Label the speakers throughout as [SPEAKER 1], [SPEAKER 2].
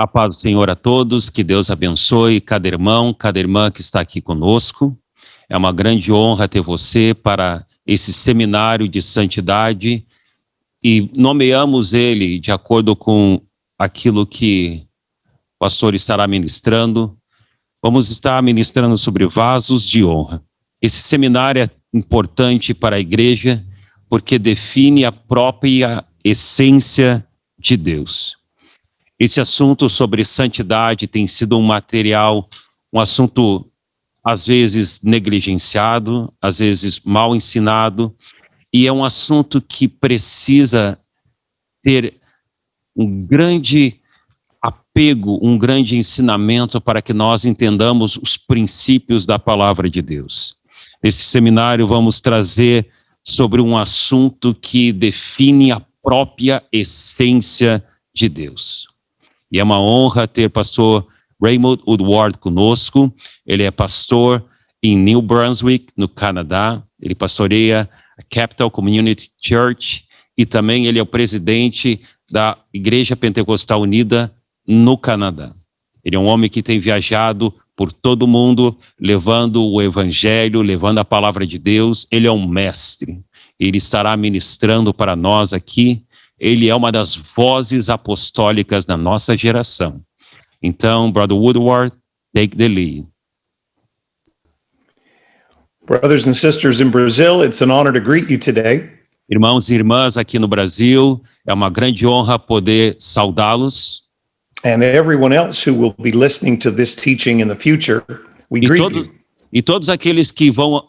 [SPEAKER 1] A paz do Senhor a todos, que Deus abençoe cada irmão, cada irmã que está aqui conosco. É uma grande honra ter você para esse seminário de santidade e nomeamos ele de acordo com aquilo que o pastor estará ministrando. Vamos estar ministrando sobre vasos de honra. Esse seminário é importante para a igreja porque define a própria essência de Deus. Esse assunto sobre santidade tem sido um assunto às vezes negligenciado, às vezes mal ensinado, e é um assunto que precisa ter um grande apego, um grande ensinamento para que nós entendamos os princípios da palavra de Deus. Nesse seminário vamos trazer sobre um assunto que define a própria essência de Deus. E é uma honra ter o pastor Raymond Woodward conosco. Ele é pastor em New Brunswick, no Canadá. Ele pastoreia a Capital Community Church e também ele é o presidente da Igreja Pentecostal Unida no Canadá. Ele é um homem que tem viajado por todo o mundo, levando o evangelho, levando a palavra de Deus. Ele é um mestre. Ele estará ministrando para nós aqui. Ele é uma das vozes apostólicas da nossa geração. Então, Brother Woodward, take the lead.
[SPEAKER 2] Brothers and sisters in Brazil, it's an honor to greet you today.
[SPEAKER 1] Irmãos e irmãs aqui no Brasil, é uma grande honra poder saudá-los.
[SPEAKER 2] And everyone else who will be listening to this teaching in the future, we greet you.
[SPEAKER 1] E todos aqueles que vão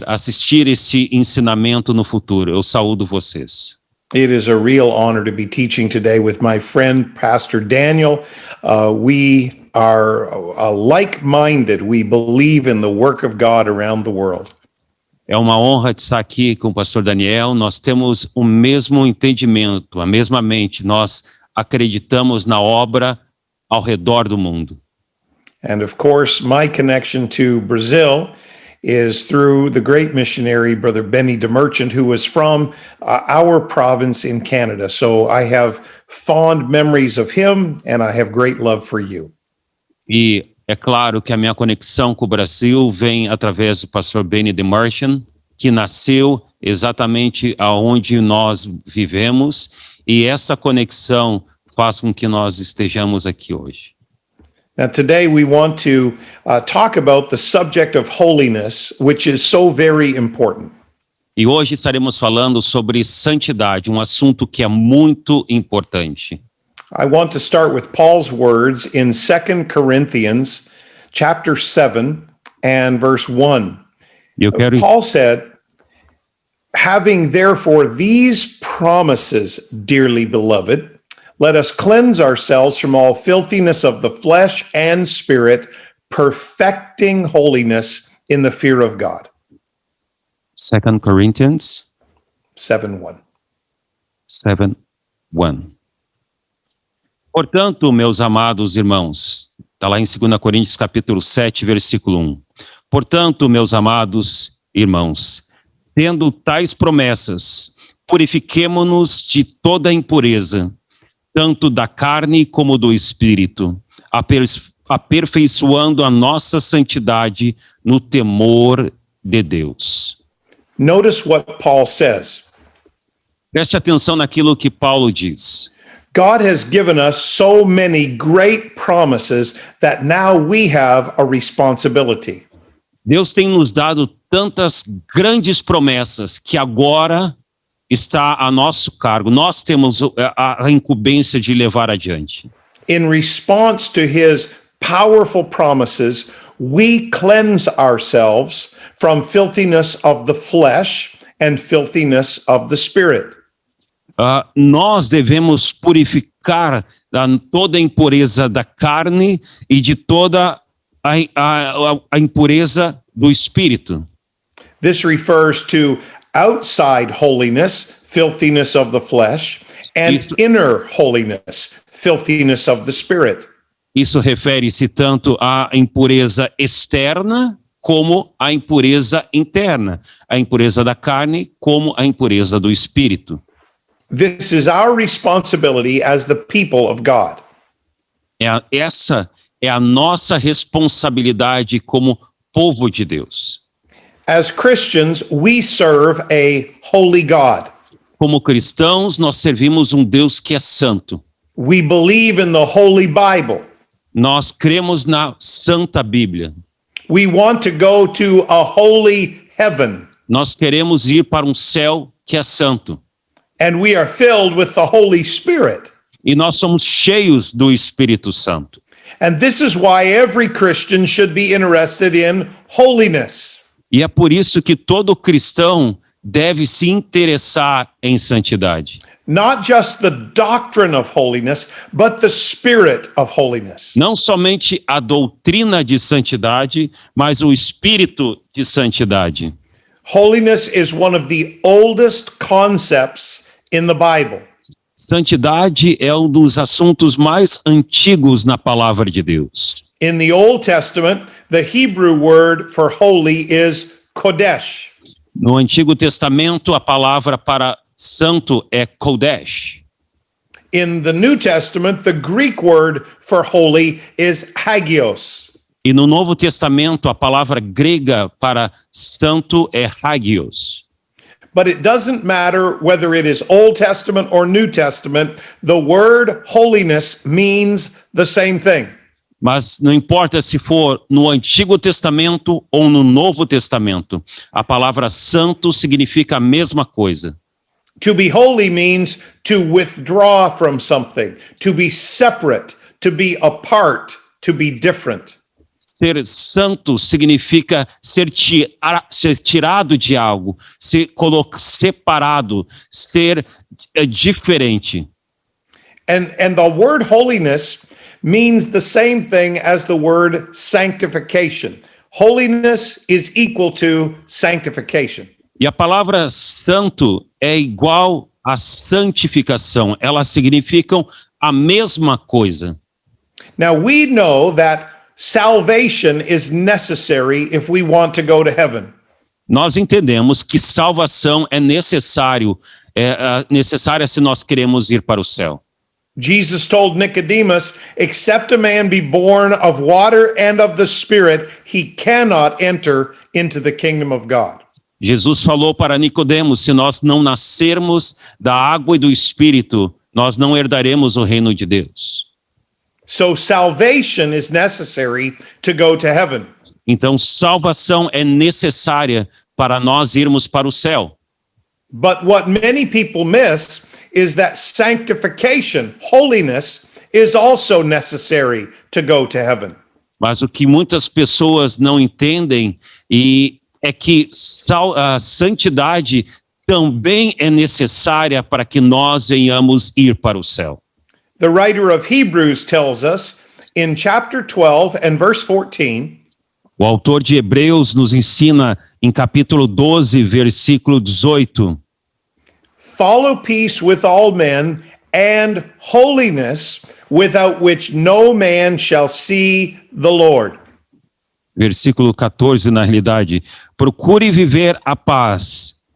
[SPEAKER 1] assistir esse ensinamento no futuro, eu saúdo vocês.
[SPEAKER 2] It is a real honor to be teaching today with my friend, Pastor Daniel. We are like-minded. We believe in the work of God around the world.
[SPEAKER 1] É uma honra estar aqui com o pastor Daniel. Nós temos o mesmo entendimento, a mesma mente. Nós acreditamos na obra ao redor do mundo.
[SPEAKER 2] And of course, my connection to Brazil is through the great missionary, Brother Benny DeMerchant, who was from our province in Canada. So I have fond memories of him, and I have great love for you.
[SPEAKER 1] E é claro que a minha conexão com o Brasil vem através do pastor Benny DeMerchant, que nasceu exatamente aonde nós vivemos, e essa conexão faz com que nós estejamos aqui hoje.
[SPEAKER 2] Now, today we want to talk about the subject of holiness, which is so very important.
[SPEAKER 1] E hoje estaremos falando sobre santidade, um assunto que é muito importante.
[SPEAKER 2] I want to start with Paul's words in 2 Corinthians chapter 7 and verse 1. Paul said, "Having therefore these promises, dearly beloved, let us cleanse ourselves from all filthiness of the flesh and spirit, perfecting holiness in the fear of God."
[SPEAKER 1] 2 Corinthians
[SPEAKER 2] 7:1.
[SPEAKER 1] 7:1. Portanto, meus amados irmãos, está lá em 2 Coríntios capítulo 7, versículo 1. Portanto, meus amados irmãos, tendo tais promessas, purifiquemo-nos de toda impureza, tanto da carne como do espírito, aperfeiçoando a nossa santidade no temor de Deus.
[SPEAKER 2] Notice what Paul says.
[SPEAKER 1] Preste atenção naquilo que Paulo diz.
[SPEAKER 2] God has given us so many great promises that now we have a responsibility.
[SPEAKER 1] Deus tem nos dado tantas grandes promessas que agora está a nosso cargo. Nós temos a incumbência de levar adiante.
[SPEAKER 2] In response to his powerful promises, we cleanse ourselves from filthiness of the flesh and filthiness of the spirit.
[SPEAKER 1] Nós devemos purificar toda a impureza da carne e de toda a impureza do espírito.
[SPEAKER 2] This refers to outside holiness, filthiness of the flesh, and inner holiness, filthiness of the spirit.
[SPEAKER 1] Isso refere-se tanto à impureza externa como à impureza interna, a impureza da carne como a impureza do espírito.
[SPEAKER 2] This is our responsibility as the people of God.
[SPEAKER 1] Essa é a nossa responsabilidade como povo de Deus.
[SPEAKER 2] As Christians, we serve a holy God.
[SPEAKER 1] Como cristãos, nós servimos um Deus que é santo.
[SPEAKER 2] We believe in the Holy Bible.
[SPEAKER 1] Nós cremos na Santa Bíblia.
[SPEAKER 2] We want to go to a holy heaven.
[SPEAKER 1] Nós queremos ir para um céu que é santo.
[SPEAKER 2] And we are filled with the Holy Spirit.
[SPEAKER 1] E nós somos cheios do Espírito Santo.
[SPEAKER 2] And this is why every Christian should be interested in holiness.
[SPEAKER 1] E é por isso que todo cristão deve se interessar em santidade.
[SPEAKER 2] Not just the doctrine of holiness, but the spirit of holiness.
[SPEAKER 1] Não somente a doutrina de santidade, mas o espírito de santidade.
[SPEAKER 2] Holiness is one of the oldest concepts in the Bible.
[SPEAKER 1] Santidade é um dos assuntos mais antigos na palavra de Deus.
[SPEAKER 2] In the Old Testament, the Hebrew word for holy is kodesh.
[SPEAKER 1] No Antigo Testamento, a palavra para santo é kodesh.
[SPEAKER 2] In the New Testament, the Greek word for holy is hagios.
[SPEAKER 1] E no Novo Testamento, a palavra grega para santo é hagios.
[SPEAKER 2] But it doesn't matter whether it is Old Testament or New Testament, the word holiness means the same thing.
[SPEAKER 1] Mas não importa se for no Antigo Testamento ou no Novo Testamento, a palavra santo significa a mesma coisa.
[SPEAKER 2] To be holy means to withdraw from something, to be separate, to be apart, to be different.
[SPEAKER 1] Ser santo significa ser tirado de algo, ser separado, ser diferente.
[SPEAKER 2] And the word holiness means the same thing as the word sanctification. Holiness is equal to sanctification.
[SPEAKER 1] E a palavra santo é igual a santificação. Elas significam a mesma coisa.
[SPEAKER 2] Now we know that salvation is necessary if we want to go to heaven.
[SPEAKER 1] Nós entendemos que salvação é necessária se nós queremos ir para o céu.
[SPEAKER 2] Jesus told Nicodemus, except a man be born of water and of the Spirit, he cannot enter into the kingdom of God.
[SPEAKER 1] Jesus falou para Nicodemos, se nós não nascermos da água e do Espírito, nós não herdaremos o reino de Deus.
[SPEAKER 2] So salvation is necessary to go to heaven.
[SPEAKER 1] Então, salvação é necessária para nós irmos para o céu.
[SPEAKER 2] But what many people miss is that sanctification, holiness, is also necessary to go to heaven.
[SPEAKER 1] Mas o que muitas pessoas não entendem é que a santidade também é necessária para que nós venhamos ir para o céu.
[SPEAKER 2] The writer of Hebrews tells us in chapter 12 and verse 14.
[SPEAKER 1] O autor de Hebreus nos ensina em capítulo 12, versículo 18.
[SPEAKER 2] Follow peace with all men and holiness, without which no man shall see the Lord.
[SPEAKER 1] Versículo 14, na realidade. Procure viver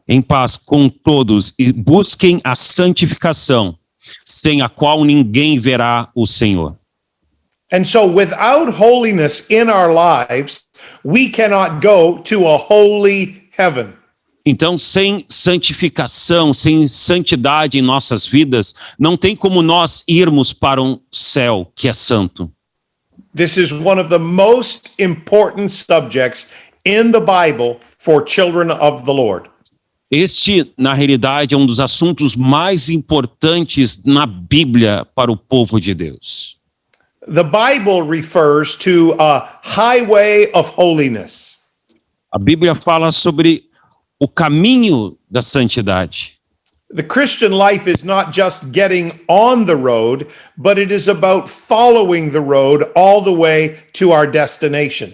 [SPEAKER 1] em paz com todos e busquem a santificação, sem a qual ninguém verá o Senhor.
[SPEAKER 2] And so without holiness in our lives, we cannot go to a holy heaven.
[SPEAKER 1] Então, sem santificação, sem santidade em nossas vidas, não tem como nós irmos para um céu que é santo.
[SPEAKER 2] This is one of the most important subjects in the Bible for children of the Lord.
[SPEAKER 1] Este, na realidade, é um dos assuntos mais importantes na Bíblia para o povo de Deus.
[SPEAKER 2] The Bible refers to a highway of holiness.
[SPEAKER 1] A Bíblia fala sobre o caminho da santidade.
[SPEAKER 2] The Christian life is not just getting on the road, but it is about following the road all the way to our destination.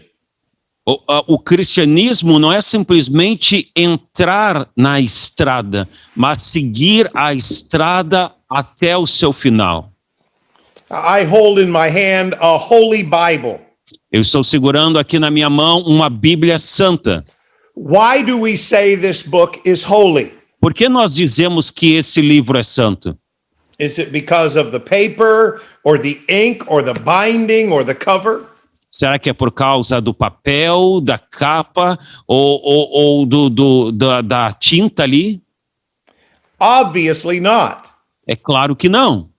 [SPEAKER 1] O cristianismo não é simplesmente entrar na estrada, mas seguir a estrada até o seu final.
[SPEAKER 2] I hold in my hand a holy Bible.
[SPEAKER 1] Eu estou segurando aqui na minha mão uma Bíblia Santa.
[SPEAKER 2] Why do we say this book is holy?
[SPEAKER 1] Por que nós dizemos que esse livro é santo?
[SPEAKER 2] Is it because of the paper or the ink or the binding or the cover?
[SPEAKER 1] Será que é por causa do papel, da capa ou da tinta ali?
[SPEAKER 2] Obviously not.
[SPEAKER 1] É claro que não.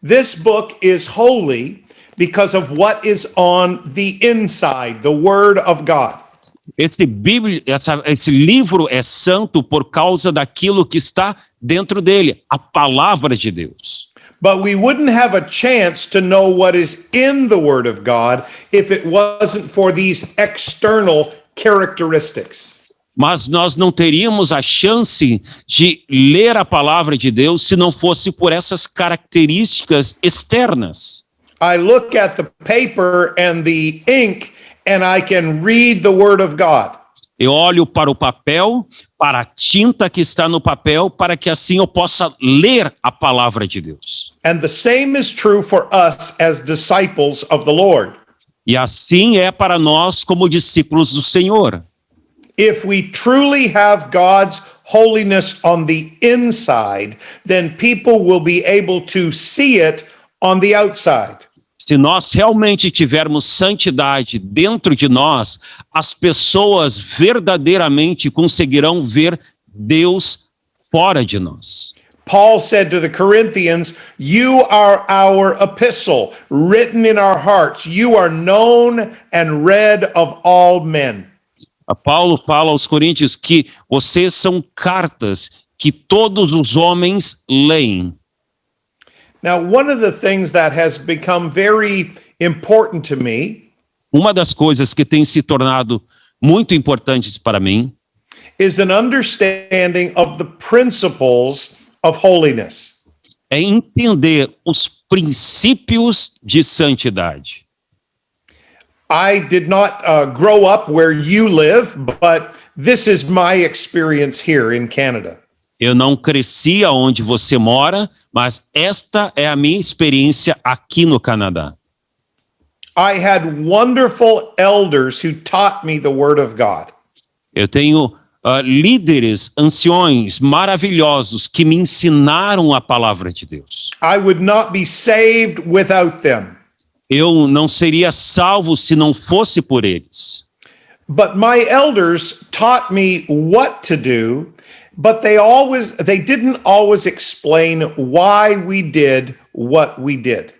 [SPEAKER 2] This book is holy because of what is on the inside, the Word of God.
[SPEAKER 1] Esse livro é santo por causa daquilo que está dentro dele, a palavra de Deus.
[SPEAKER 2] But we wouldn't have a chance to know what is in the Word of God if it wasn't for these external characteristics.
[SPEAKER 1] Mas nós não teríamos a chance de ler a palavra de Deus se não fosse por essas características externas.
[SPEAKER 2] I look at the paper and the ink and I can read the Word of God.
[SPEAKER 1] Eu olho para o papel, para a tinta que está no papel, para que assim eu possa ler a palavra de Deus.
[SPEAKER 2] And the same is true for us as disciples of the Lord.
[SPEAKER 1] E assim é para nós como discípulos do Senhor.
[SPEAKER 2] If we truly have God's holiness on the inside, then people will be able to see it on the outside.
[SPEAKER 1] Se nós realmente tivermos santidade dentro de nós, as pessoas verdadeiramente conseguirão ver Deus fora de nós.
[SPEAKER 2] Paul said to the Corinthians, "You are our epistle, written in our hearts. You are known and read of all men."
[SPEAKER 1] Paulo fala aos Coríntios que vocês são cartas que todos os homens leem.
[SPEAKER 2] Now, one of the things that has become very important to me
[SPEAKER 1] Uma das coisas que tem se tornado muito importantes para mim
[SPEAKER 2] is an understanding of the principles of holiness.
[SPEAKER 1] É entender os princípios de santidade.
[SPEAKER 2] I did not grow up where you live, but this is my experience here in Canada.
[SPEAKER 1] Eu não cresci onde você mora, mas esta é a minha experiência aqui no Canadá.
[SPEAKER 2] I had wonderful elders who taught me the Word of God.
[SPEAKER 1] Eu tenho líderes, anciões maravilhosos que me ensinaram a palavra de Deus.
[SPEAKER 2] I would not be saved without them.
[SPEAKER 1] Eu não seria salvo se não fosse por eles.
[SPEAKER 2] But my elders taught me what to do, but they didn't always explain why we did what we did.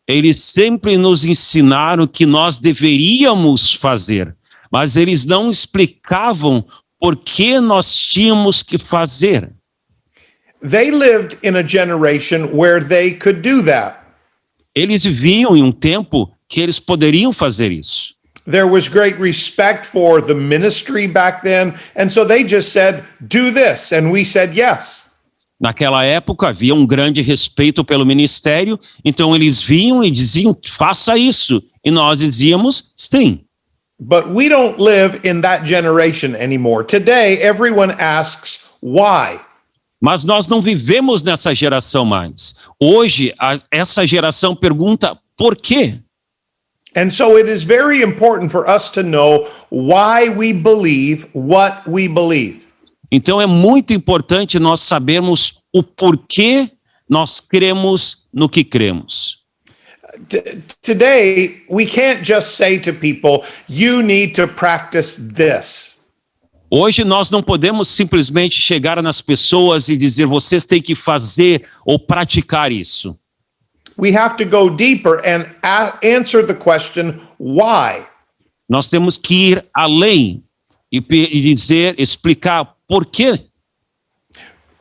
[SPEAKER 1] Eles sempre nos ensinaram que nós deveríamos fazer, mas eles não explicavam por que nós tínhamos que fazer.
[SPEAKER 2] They lived in a generation where they could do that.
[SPEAKER 1] Eles viviam em um tempo que eles poderiam fazer isso.
[SPEAKER 2] There was great respect for the ministry back then, and so they just said, "Do this," and we said yes.
[SPEAKER 1] Naquela época havia um grande respeito pelo ministério, então eles vinham e diziam, faça isso, e nós dizíamos, sim.
[SPEAKER 2] But we don't live in that generation anymore. Today, everyone asks why.
[SPEAKER 1] Mas nós não vivemos nessa geração mais. Hoje, essa geração pergunta por quê?
[SPEAKER 2] And so it is very important for us to know why we believe what we believe.
[SPEAKER 1] Então é muito importante nós sabermos o porquê nós cremos no que cremos.
[SPEAKER 2] Today, we can't just say to people, "You need to practice this."
[SPEAKER 1] Hoje nós não podemos simplesmente chegar nas pessoas e dizer, vocês têm que fazer ou praticar isso.
[SPEAKER 2] We have to go deeper and answer the question, why?
[SPEAKER 1] Nós temos que ir além e explicar por quê.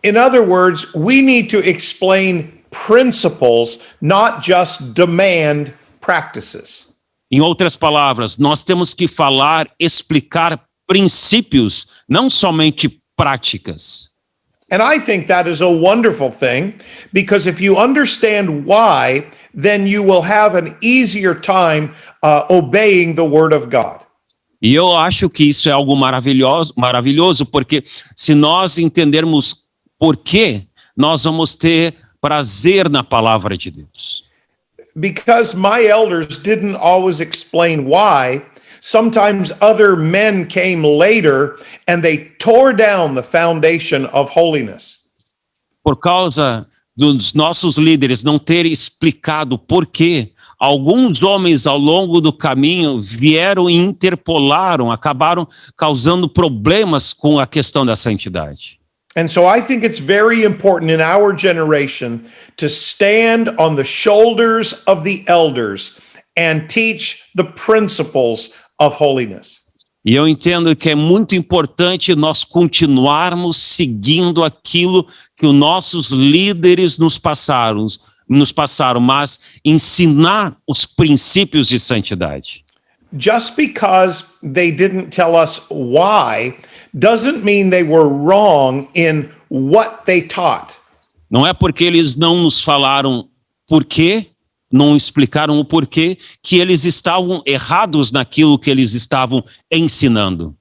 [SPEAKER 2] In other words, we need to explain principles, not just demand practices.
[SPEAKER 1] Em outras palavras, nós temos que explicar princípios, não somente práticas.
[SPEAKER 2] And I think that is a wonderful thing, because if you understand why, then you will have an easier time obeying the Word of God.
[SPEAKER 1] E eu acho que isso é algo maravilhoso, porque se nós entendermos por quê, nós vamos ter prazer na palavra de Deus.
[SPEAKER 2] Because my elders didn't always explain why, sometimes other men came later and they tore down the foundation of holiness.
[SPEAKER 1] Por causa dos nossos líderes não terem explicado por quê, alguns homens ao longo do caminho vieram e interpolaram, acabaram causando problemas com a questão da santidade.
[SPEAKER 2] And so I think it's very important in our generation to stand on the shoulders of the elders and teach the principles of holiness.
[SPEAKER 1] E eu entendo que é muito importante nós continuarmos seguindo aquilo que os nossos líderes nos passaram, mas ensinar os princípios de santidade.
[SPEAKER 2] Just because they didn't tell us why doesn't mean they were wrong in what they taught.
[SPEAKER 1] Não é porque eles não nos falaram por quê, não explicaram o porquê, que eles estavam errados naquilo que eles estavam ensinando.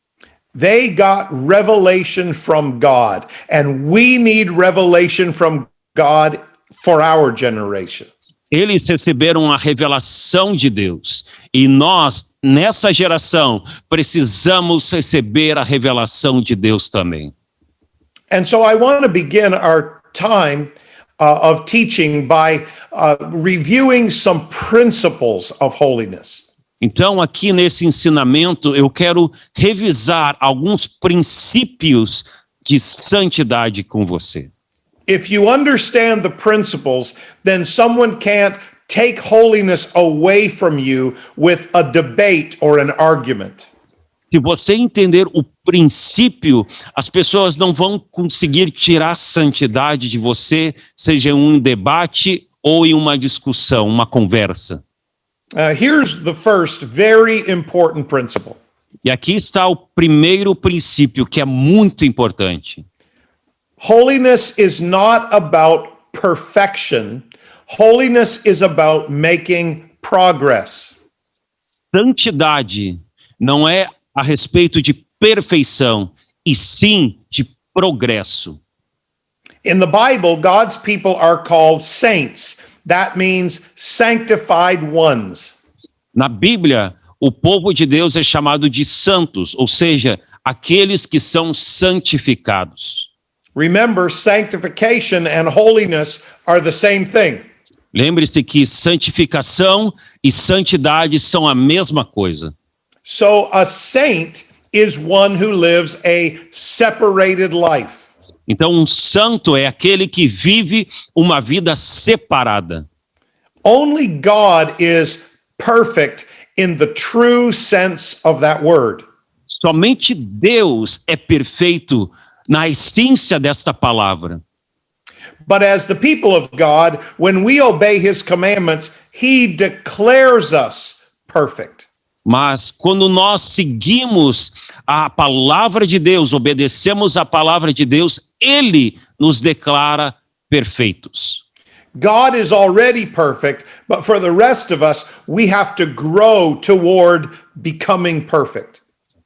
[SPEAKER 2] They got revelation from God, and we need revelation from God for our generation.
[SPEAKER 1] Eles receberam a revelação de Deus, e nós, nessa geração, precisamos receber a revelação de Deus também.
[SPEAKER 2] And so I want to begin our time of teaching by reviewing some principles of holiness.
[SPEAKER 1] Então, aqui nesse ensinamento, eu quero revisar alguns princípios de santidade com você.
[SPEAKER 2] If you understand the principles, then someone can't take holiness away from you with a debate or an argument.
[SPEAKER 1] Se você entender o princípio, as pessoas não vão conseguir tirar a santidade de você, seja em um debate ou em uma discussão, uma conversa.
[SPEAKER 2] Here's the first very important principle.
[SPEAKER 1] E aqui está o primeiro princípio, que é muito importante.
[SPEAKER 2] Holiness is not about perfection. Holiness is about making progress.
[SPEAKER 1] Santidade não é a respeito de perfeição, e sim de progresso.
[SPEAKER 2] In the Bible, God's people are called saints. That means sanctified ones.
[SPEAKER 1] Na Bíblia, o povo de Deus é chamado de santos, ou seja, aqueles que são santificados.
[SPEAKER 2] Remember, sanctification and holiness are the same thing.
[SPEAKER 1] Lembre-se que santificação e santidade são a mesma coisa.
[SPEAKER 2] So a saint is one who lives a separated life.
[SPEAKER 1] Então, um santo é aquele que vive uma vida separada.
[SPEAKER 2] Only God is perfect in the true sense of that word.
[SPEAKER 1] Somente Deus é perfeito na essência desta palavra.
[SPEAKER 2] But as the people of God, when we obey his commandments, he declares us perfect.
[SPEAKER 1] Mas quando nós seguimos a palavra de Deus, obedecemos a palavra de Deus, ele nos declara perfeitos.
[SPEAKER 2] God is already perfect, but for the rest of us, we have to grow toward becoming perfect.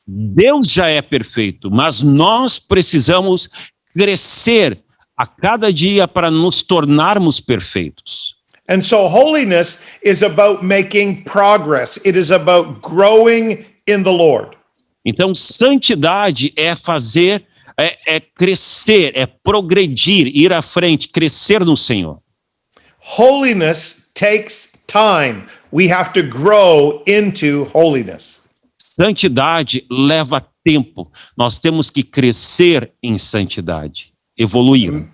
[SPEAKER 1] Deus já é perfeito, mas nós precisamos crescer a cada dia para nos tornarmos perfeitos.
[SPEAKER 2] And so holiness is about making progress. It is about growing in the Lord.
[SPEAKER 1] Então, santidade é fazer, é crescer, é progredir, ir à frente, crescer no Senhor.
[SPEAKER 2] Holiness takes time. We have to grow into holiness.
[SPEAKER 1] Santidade leva tempo. Nós temos que crescer em santidade, evoluir.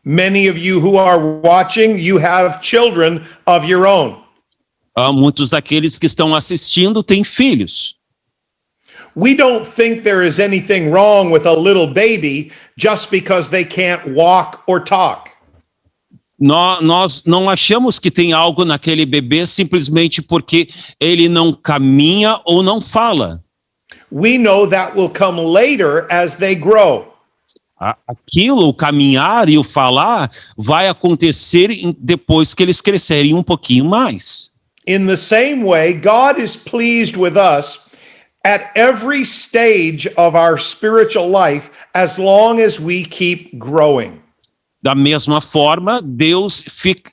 [SPEAKER 2] Many of you who are watching, you have children of your own.
[SPEAKER 1] Muitos daqueles que estão assistindo têm filhos.
[SPEAKER 2] We don't think there is anything wrong with a little baby just because they can't walk or talk.
[SPEAKER 1] Nós não achamos que tem algo naquele bebê simplesmente porque ele não caminha ou não fala.
[SPEAKER 2] We know that will come later as they grow.
[SPEAKER 1] Aquilo, o caminhar e o falar, vai acontecer depois que eles crescerem um pouquinho mais.
[SPEAKER 2] In the same way, God is pleased with us at every stage of our spiritual life as long as we keep growing.
[SPEAKER 1] Da mesma forma, Deus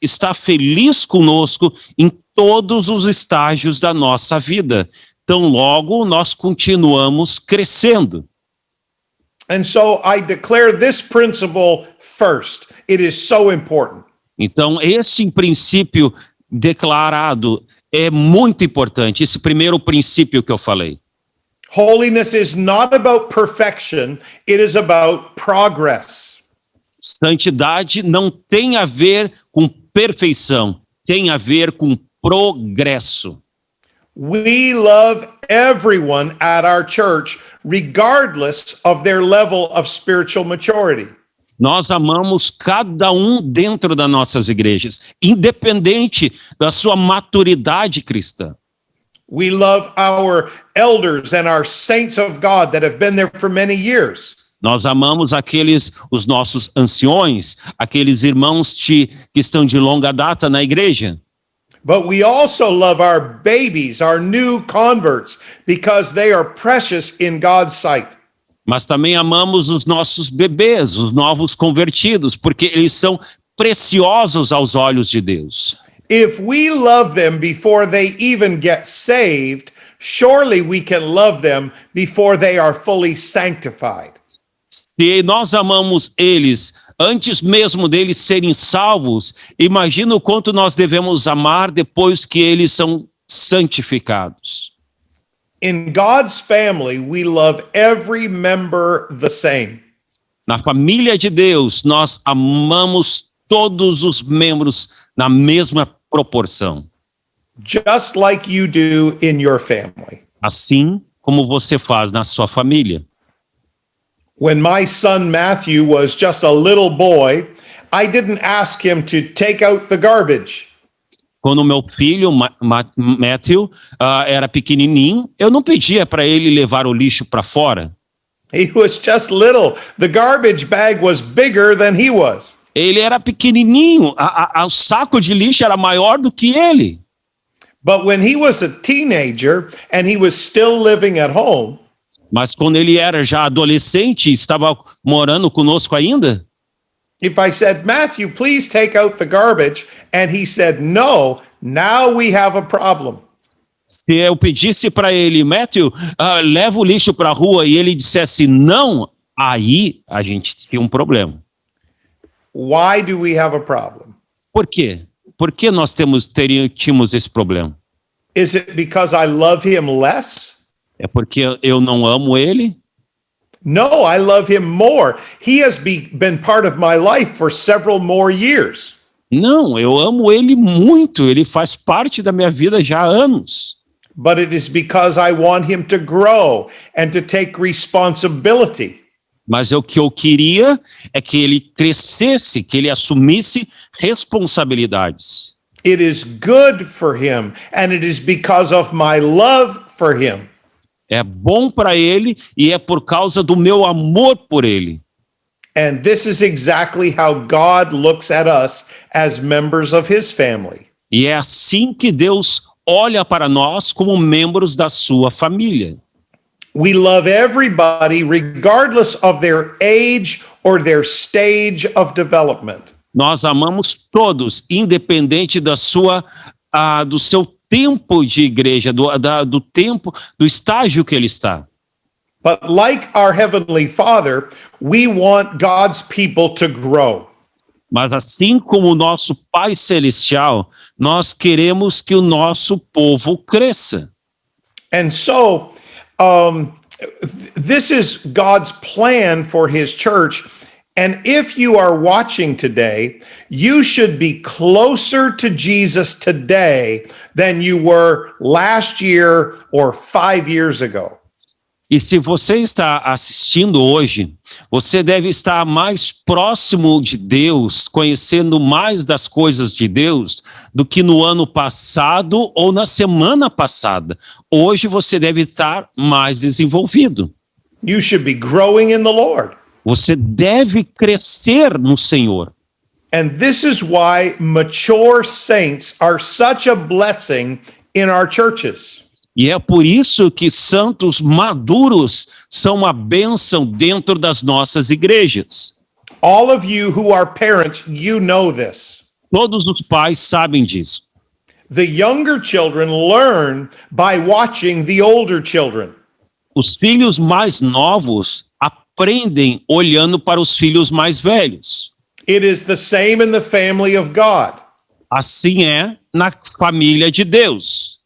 [SPEAKER 1] está feliz conosco em todos os estágios da nossa vida. Tão logo nós continuamos crescendo.
[SPEAKER 2] And so I declare this principle first. It is so important.
[SPEAKER 1] Então, esse princípio declarado é muito importante, esse primeiro princípio que eu falei.
[SPEAKER 2] Holiness is not about perfection, it is about progress.
[SPEAKER 1] Santidade não tem a ver com perfeição, tem a ver com progresso.
[SPEAKER 2] We love everyone at our church, regardless of their level of spiritual maturity.
[SPEAKER 1] Nós amamos cada um dentro das nossas igrejas, independente da sua maturidade cristã.
[SPEAKER 2] We love our elders and our saints of God that have been there for many years.
[SPEAKER 1] Nós amamos os nossos anciões, aqueles irmãos que estão de longa data na igreja.
[SPEAKER 2] But we also love our babies, our new converts, because they are precious in God's sight.
[SPEAKER 1] Mas também amamos os nossos bebês, os novos convertidos, porque eles são preciosos aos olhos de Deus.
[SPEAKER 2] If we love them before they even get saved, surely we can love them before they are fully sanctified.
[SPEAKER 1] Se nós amamos eles antes mesmo deles serem salvos, imagina o quanto nós devemos amar depois que eles são santificados.
[SPEAKER 2] In God's family, we love every member the same.
[SPEAKER 1] Na família de Deus, nós amamos todos os membros na mesma proporção.
[SPEAKER 2] Just like you do in your family.
[SPEAKER 1] Assim como você faz na sua família.
[SPEAKER 2] When my son Matthew was just a little boy, I didn't ask him to take out the garbage.
[SPEAKER 1] Quando meu filho, Matthew, era pequenininho, eu não pedia para ele levar o lixo para fora.
[SPEAKER 2] He was just little. The garbage bag was bigger than he was.
[SPEAKER 1] Ele era pequenininho, o saco de lixo era maior do que ele.
[SPEAKER 2] But when he was a teenager and he was still living at home,
[SPEAKER 1] mas quando ele era já adolescente e estava morando conosco ainda,
[SPEAKER 2] if I said, Matthew, please take out the garbage, and he said no, now we have a problem.
[SPEAKER 1] Se eu pedisse para ele, Matthew, leva o lixo para a rua, e ele dissesse não, aí a gente tinha um problema.
[SPEAKER 2] Why do we have a problem?
[SPEAKER 1] Por quê? Por que nós tínhamos esse problema?
[SPEAKER 2] Is it because I love him less?
[SPEAKER 1] É porque eu não amo ele?
[SPEAKER 2] No, I love him more. He has been part of my life for several more years.
[SPEAKER 1] Não, eu amo ele muito. Ele faz parte da minha vida já há anos.
[SPEAKER 2] But it is because I want him to grow and to take responsibility.
[SPEAKER 1] Mas o que eu queria é que ele crescesse, que ele assumisse responsabilidades.
[SPEAKER 2] It is good for him, and it is because of my love for him.
[SPEAKER 1] É bom para ele e é por causa do meu amor por ele.
[SPEAKER 2] And this is exactly how God looks at us as members of his family.
[SPEAKER 1] E é assim que Deus olha para nós como membros da sua família.
[SPEAKER 2] We love everybody regardless of their age or their stage of development.
[SPEAKER 1] Nós amamos todos, independente do seu tempo de igreja, do tempo, do estágio que ele está.
[SPEAKER 2] But like our Heavenly Father, we want God's people to grow.
[SPEAKER 1] Mas assim como o nosso Pai Celestial, nós queremos que o nosso povo cresça.
[SPEAKER 2] And so, this is God's plan for his church. And if you are watching today, you should be closer to Jesus today than you were last year or 5 years ago.
[SPEAKER 1] E se você está assistindo hoje, você deve estar mais próximo de Deus, conhecendo mais das coisas de Deus, do que no ano passado ou na semana passada. Hoje você deve estar mais desenvolvido.
[SPEAKER 2] You should be growing in the Lord.
[SPEAKER 1] Você deve crescer no Senhor.
[SPEAKER 2] And this is why mature saints are such a blessing in our churches.
[SPEAKER 1] E é por isso que santos maduros são uma bênção dentro das nossas igrejas.
[SPEAKER 2] All of you who are parents, you know this.
[SPEAKER 1] Todos os pais sabem disso.
[SPEAKER 2] The younger children learn by watching the older children.
[SPEAKER 1] Os filhos mais novos aprendem olhando para os filhos mais velhos.
[SPEAKER 2] It is the same in the family of God.
[SPEAKER 1] Assim é na família de Deus.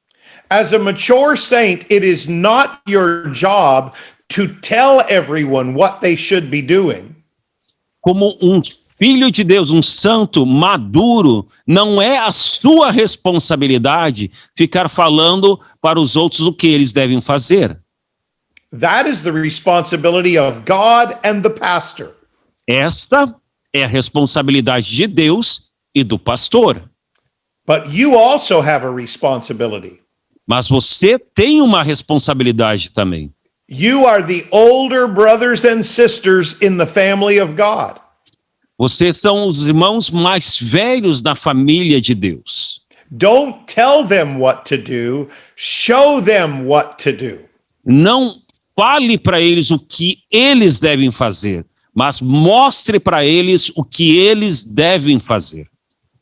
[SPEAKER 2] As a mature saint, it is not your job to tell everyone what they should be doing.
[SPEAKER 1] Como um filho de Deus, um santo maduro, não é a sua responsabilidade ficar falando para os outros o que eles devem fazer.
[SPEAKER 2] That is the responsibility of God and the pastor.
[SPEAKER 1] Esta é a responsabilidade de Deus e do pastor.
[SPEAKER 2] But you also have a responsibility.
[SPEAKER 1] Mas você tem uma responsabilidade também.
[SPEAKER 2] You are the older brothers and sisters in the family of God.
[SPEAKER 1] Vocês são os irmãos mais velhos da família de Deus.
[SPEAKER 2] Don't tell them what to do, show them what to do.
[SPEAKER 1] Não fale para eles o que eles devem fazer, mas mostre para eles o que eles devem fazer.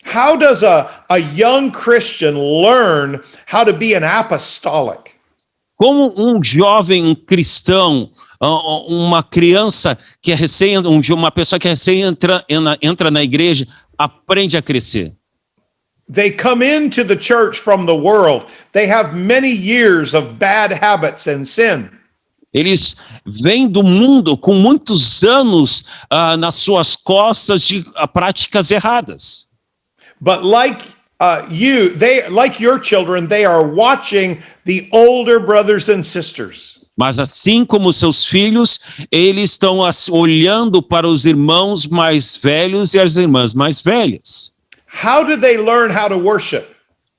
[SPEAKER 2] How does a young Christian learn how to be an apostolic?
[SPEAKER 1] Como um jovem cristão, uma criança que é uma pessoa que recém entra na igreja, aprende a crescer?
[SPEAKER 2] They come into the church from the world. They have many years of bad habits and sin.
[SPEAKER 1] Eles vêm do mundo com muitos anos nas suas costas de práticas erradas.
[SPEAKER 2] But like like your children, they are watching the older brothers and sisters.
[SPEAKER 1] Mas assim como seus filhos, eles estão olhando para os irmãos mais velhos e as irmãs mais velhas.
[SPEAKER 2] How do they learn how to worship?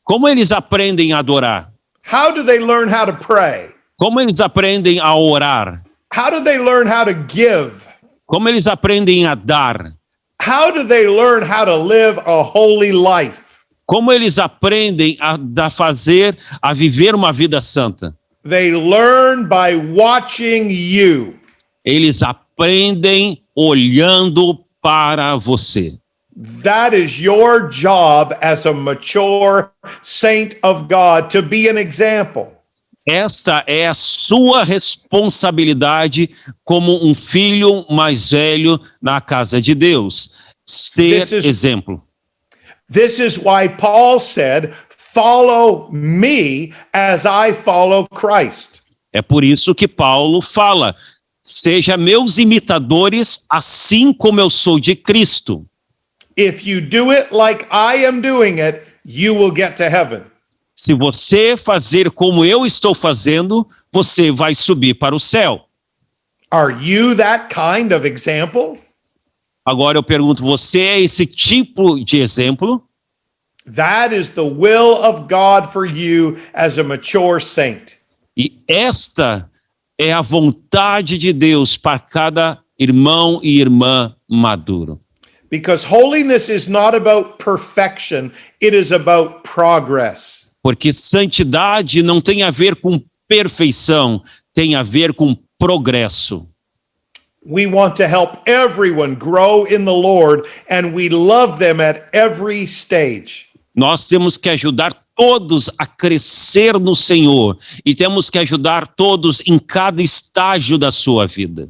[SPEAKER 1] Como eles aprendem a adorar?
[SPEAKER 2] How do they learn how to pray?
[SPEAKER 1] Como eles aprendem a orar?
[SPEAKER 2] How do they learn how to give?
[SPEAKER 1] Como eles aprendem a dar?
[SPEAKER 2] How do they learn how to live a holy life?
[SPEAKER 1] Como eles aprendem a viver uma vida santa?
[SPEAKER 2] They learn by watching you.
[SPEAKER 1] Eles aprendem olhando para você.
[SPEAKER 2] That is your job as a mature saint of God, to be an example.
[SPEAKER 1] Esta é a sua responsabilidade como um filho mais velho na casa de Deus. Ser exemplo.
[SPEAKER 2] This is why Paul said, "Follow me as I follow Christ."
[SPEAKER 1] É por isso que Paulo fala: seja meus imitadores, assim como eu sou de Cristo.
[SPEAKER 2] If you do it like I am doing it, you will get to heaven.
[SPEAKER 1] Se você fazer como eu estou fazendo, você vai subir para o céu.
[SPEAKER 2] Are you that kind of example?
[SPEAKER 1] Agora eu pergunto, você é esse tipo de exemplo?
[SPEAKER 2] That is the will of God for you as a mature saint.
[SPEAKER 1] E esta é a vontade de Deus para cada irmão e irmã maduro.
[SPEAKER 2] Because holiness is not about perfection, it is about progress.
[SPEAKER 1] Porque santidade não tem a ver com perfeição, tem a ver com progresso.
[SPEAKER 2] We want to help everyone grow in the Lord, and we love them at every stage.
[SPEAKER 1] Nós temos que ajudar todos a crescer no Senhor e temos que ajudar todos em cada estágio da sua vida.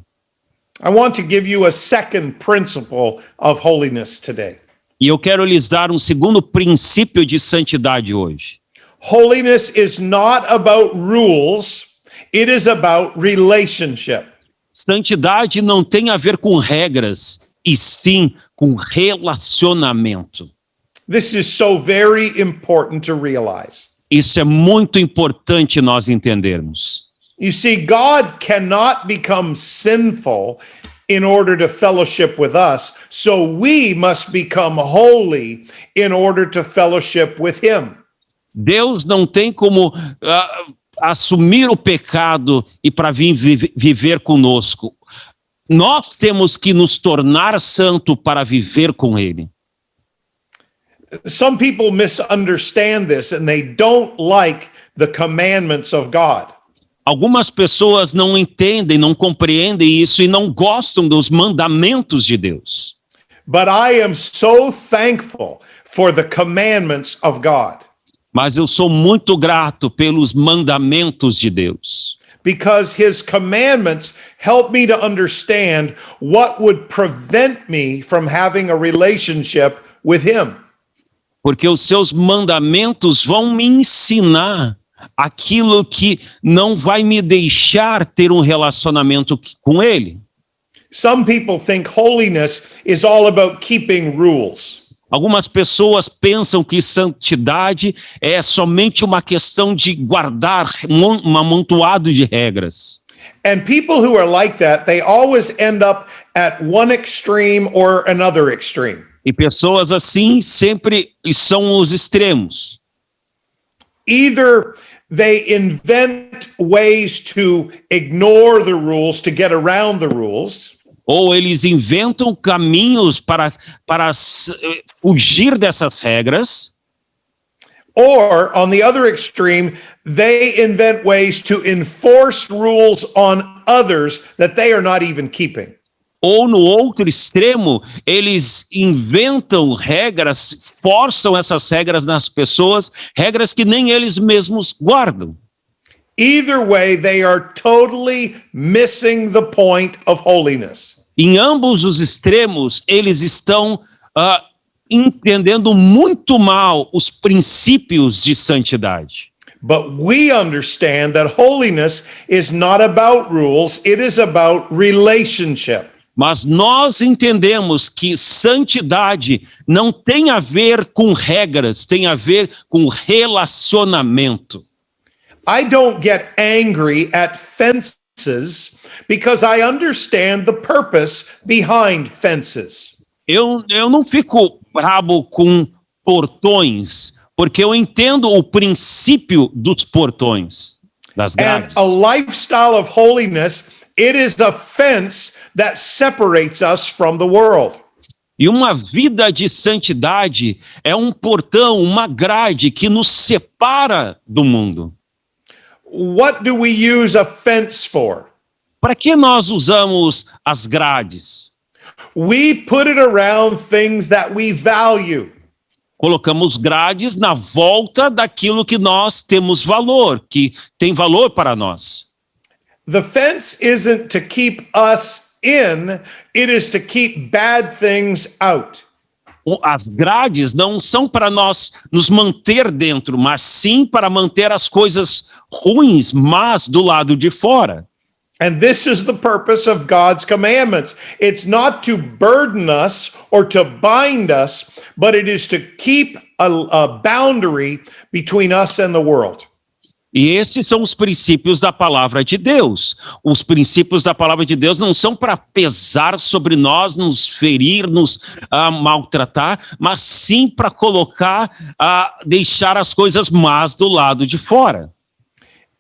[SPEAKER 2] I want to give you a second principle of holiness today.
[SPEAKER 1] E eu quero lhes dar um segundo princípio de santidade hoje.
[SPEAKER 2] Holiness is not about rules, it is about relationship.
[SPEAKER 1] Santidade não tem a ver com regras, e sim com relacionamento.
[SPEAKER 2] This is so very important to realize.
[SPEAKER 1] Isso é muito importante nós entendermos.
[SPEAKER 2] You see, God cannot become sinful in order to fellowship with us, so we must become holy in order to fellowship with Him.
[SPEAKER 1] Deus não tem como assumir o pecado e para vir viver conosco. Nós temos que nos tornar santo para viver com Ele.
[SPEAKER 2] Some people misunderstand this and they don't like the commandments of God.
[SPEAKER 1] Algumas pessoas não entendem, não compreendem isso e não gostam dos mandamentos de Deus.
[SPEAKER 2] But I am so thankful for the commandments of God.
[SPEAKER 1] Mas eu sou muito grato pelos mandamentos de Deus.
[SPEAKER 2] because his commandments help me to understand what would prevent me from having a relationship with him.
[SPEAKER 1] Porque os seus mandamentos vão me ensinar aquilo que não vai me deixar ter um relacionamento com ele.
[SPEAKER 2] Some people think holiness is all about keeping rules.
[SPEAKER 1] Algumas pessoas pensam que santidade é somente uma questão de guardar um amontoado de regras.
[SPEAKER 2] And people who are like that, they always end up at one extreme or another extreme.
[SPEAKER 1] E pessoas assim sempre são os extremos.
[SPEAKER 2] Either they invent ways to ignore the rules to get around the rules.
[SPEAKER 1] Ou eles inventam caminhos para fugir dessas regras.
[SPEAKER 2] Or, on the other extreme, they invent ways to enforce rules on others that they are not even keeping.
[SPEAKER 1] Ou no outro extremo, eles inventam regras, forçam essas regras nas pessoas, regras que nem eles mesmos guardam.
[SPEAKER 2] Either way, they are totally missing the point of holiness.
[SPEAKER 1] Em ambos os extremos, eles estão entendendo muito mal os princípios de santidade.
[SPEAKER 2] But we understand that holiness is not about rules, it is about relationship.
[SPEAKER 1] Mas nós entendemos que santidade não tem a ver com regras, tem a ver com relacionamento.
[SPEAKER 2] I don't get angry at fences because I understand the purpose behind fences.
[SPEAKER 1] Eu não fico brabo com portões, porque eu entendo o princípio dos portões, das grades.
[SPEAKER 2] And a lifestyle of holiness, it is a fence that separates us from the world.
[SPEAKER 1] E uma vida de santidade é um portão, uma grade que nos separa do mundo.
[SPEAKER 2] What do we use a fence for?
[SPEAKER 1] Para que nós usamos as grades?
[SPEAKER 2] We put it around things that we value.
[SPEAKER 1] Colocamos grades na volta daquilo que nós temos valor, que tem valor para nós.
[SPEAKER 2] The fence isn't to keep us in, it is to keep bad things out.
[SPEAKER 1] As grades não são para nós nos manter dentro, mas sim para manter as coisas ruins, más do lado de fora.
[SPEAKER 2] And this is the purpose of God's commandments. It's not to burden us or to bind us, but it is to keep a boundary between us and the world.
[SPEAKER 1] E esses são os princípios da palavra de Deus. Os princípios da palavra de Deus não são para pesar sobre nós, nos ferir, nos maltratar, mas sim para colocar, deixar as coisas más do lado de fora.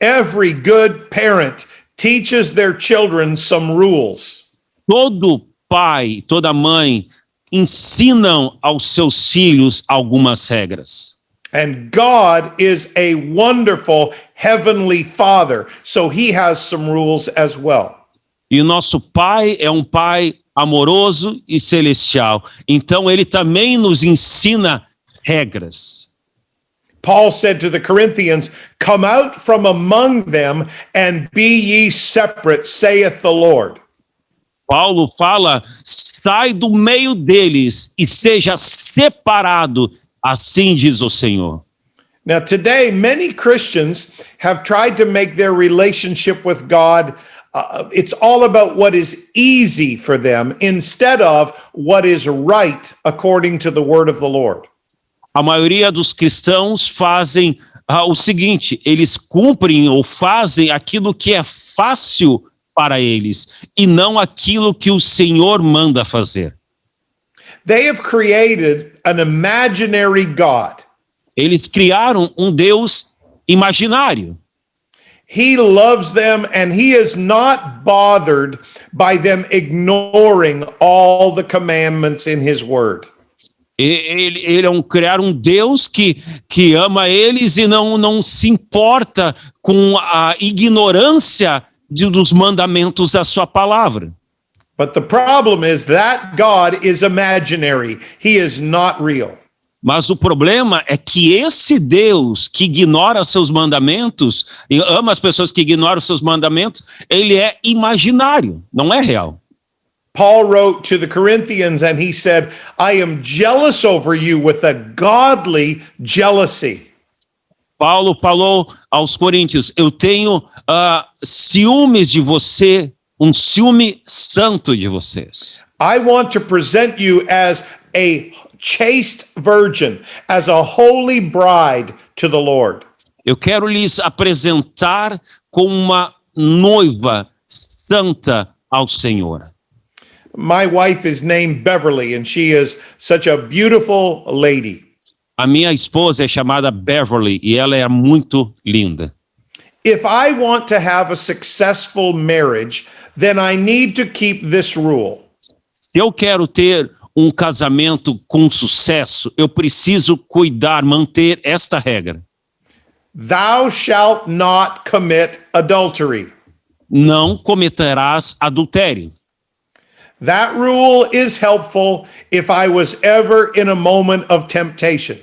[SPEAKER 2] Every good parent teaches their children some rules.
[SPEAKER 1] Todo pai, toda mãe ensinam aos seus filhos algumas regras.
[SPEAKER 2] And God is a wonderful heavenly Father, so he has some rules as well.
[SPEAKER 1] E o nosso Pai é um Pai amoroso e celestial. Então ele também nos ensina regras.
[SPEAKER 2] Paul said to the Corinthians, "Come out from among them and be ye separate, saith the Lord."
[SPEAKER 1] Paulo fala: sai do meio deles e seja separado, assim diz o Senhor.
[SPEAKER 2] Now today, many Christians have tried to make their relationship with God, it's all about what is easy for them instead of what is right according to the word of the Lord.
[SPEAKER 1] A maioria dos cristãos fazem o seguinte, eles cumprem ou fazem aquilo que é fácil para eles e não aquilo que o Senhor manda fazer.
[SPEAKER 2] They have created an imaginary God.
[SPEAKER 1] Eles criaram um Deus imaginário.
[SPEAKER 2] He loves them and he is not bothered by them ignoring all the commandments in his word.
[SPEAKER 1] Ele criar um Deus que ama eles e não se importa com a ignorância dos mandamentos da sua palavra.
[SPEAKER 2] But the problem is that God is imaginary. He is not real.
[SPEAKER 1] Mas o problema é que esse Deus que ignora seus mandamentos, e ama as pessoas que ignoram seus mandamentos, ele é imaginário, não é real.
[SPEAKER 2] Paul wrote to the Corinthians and he said, I am jealous over you with a godly jealousy.
[SPEAKER 1] Paulo falou aos coríntios, eu tenho ciúmes de você, um ciúme santo de vocês.
[SPEAKER 2] I want to present you as a chaste virgin, as a holy bride to the Lord.
[SPEAKER 1] Eu quero lhes apresentar como uma noiva santa ao Senhor.
[SPEAKER 2] My wife is named Beverly and she is such a beautiful lady.
[SPEAKER 1] A minha esposa é chamada Beverly e ela é muito linda.
[SPEAKER 2] If I want to have a successful marriage, then I need to keep this rule.
[SPEAKER 1] Se eu quero ter um casamento com sucesso, eu preciso manter esta regra.
[SPEAKER 2] Thou shalt not commit adultery.
[SPEAKER 1] Não cometerás adultério.
[SPEAKER 2] That rule is helpful if I was ever in a moment of temptation.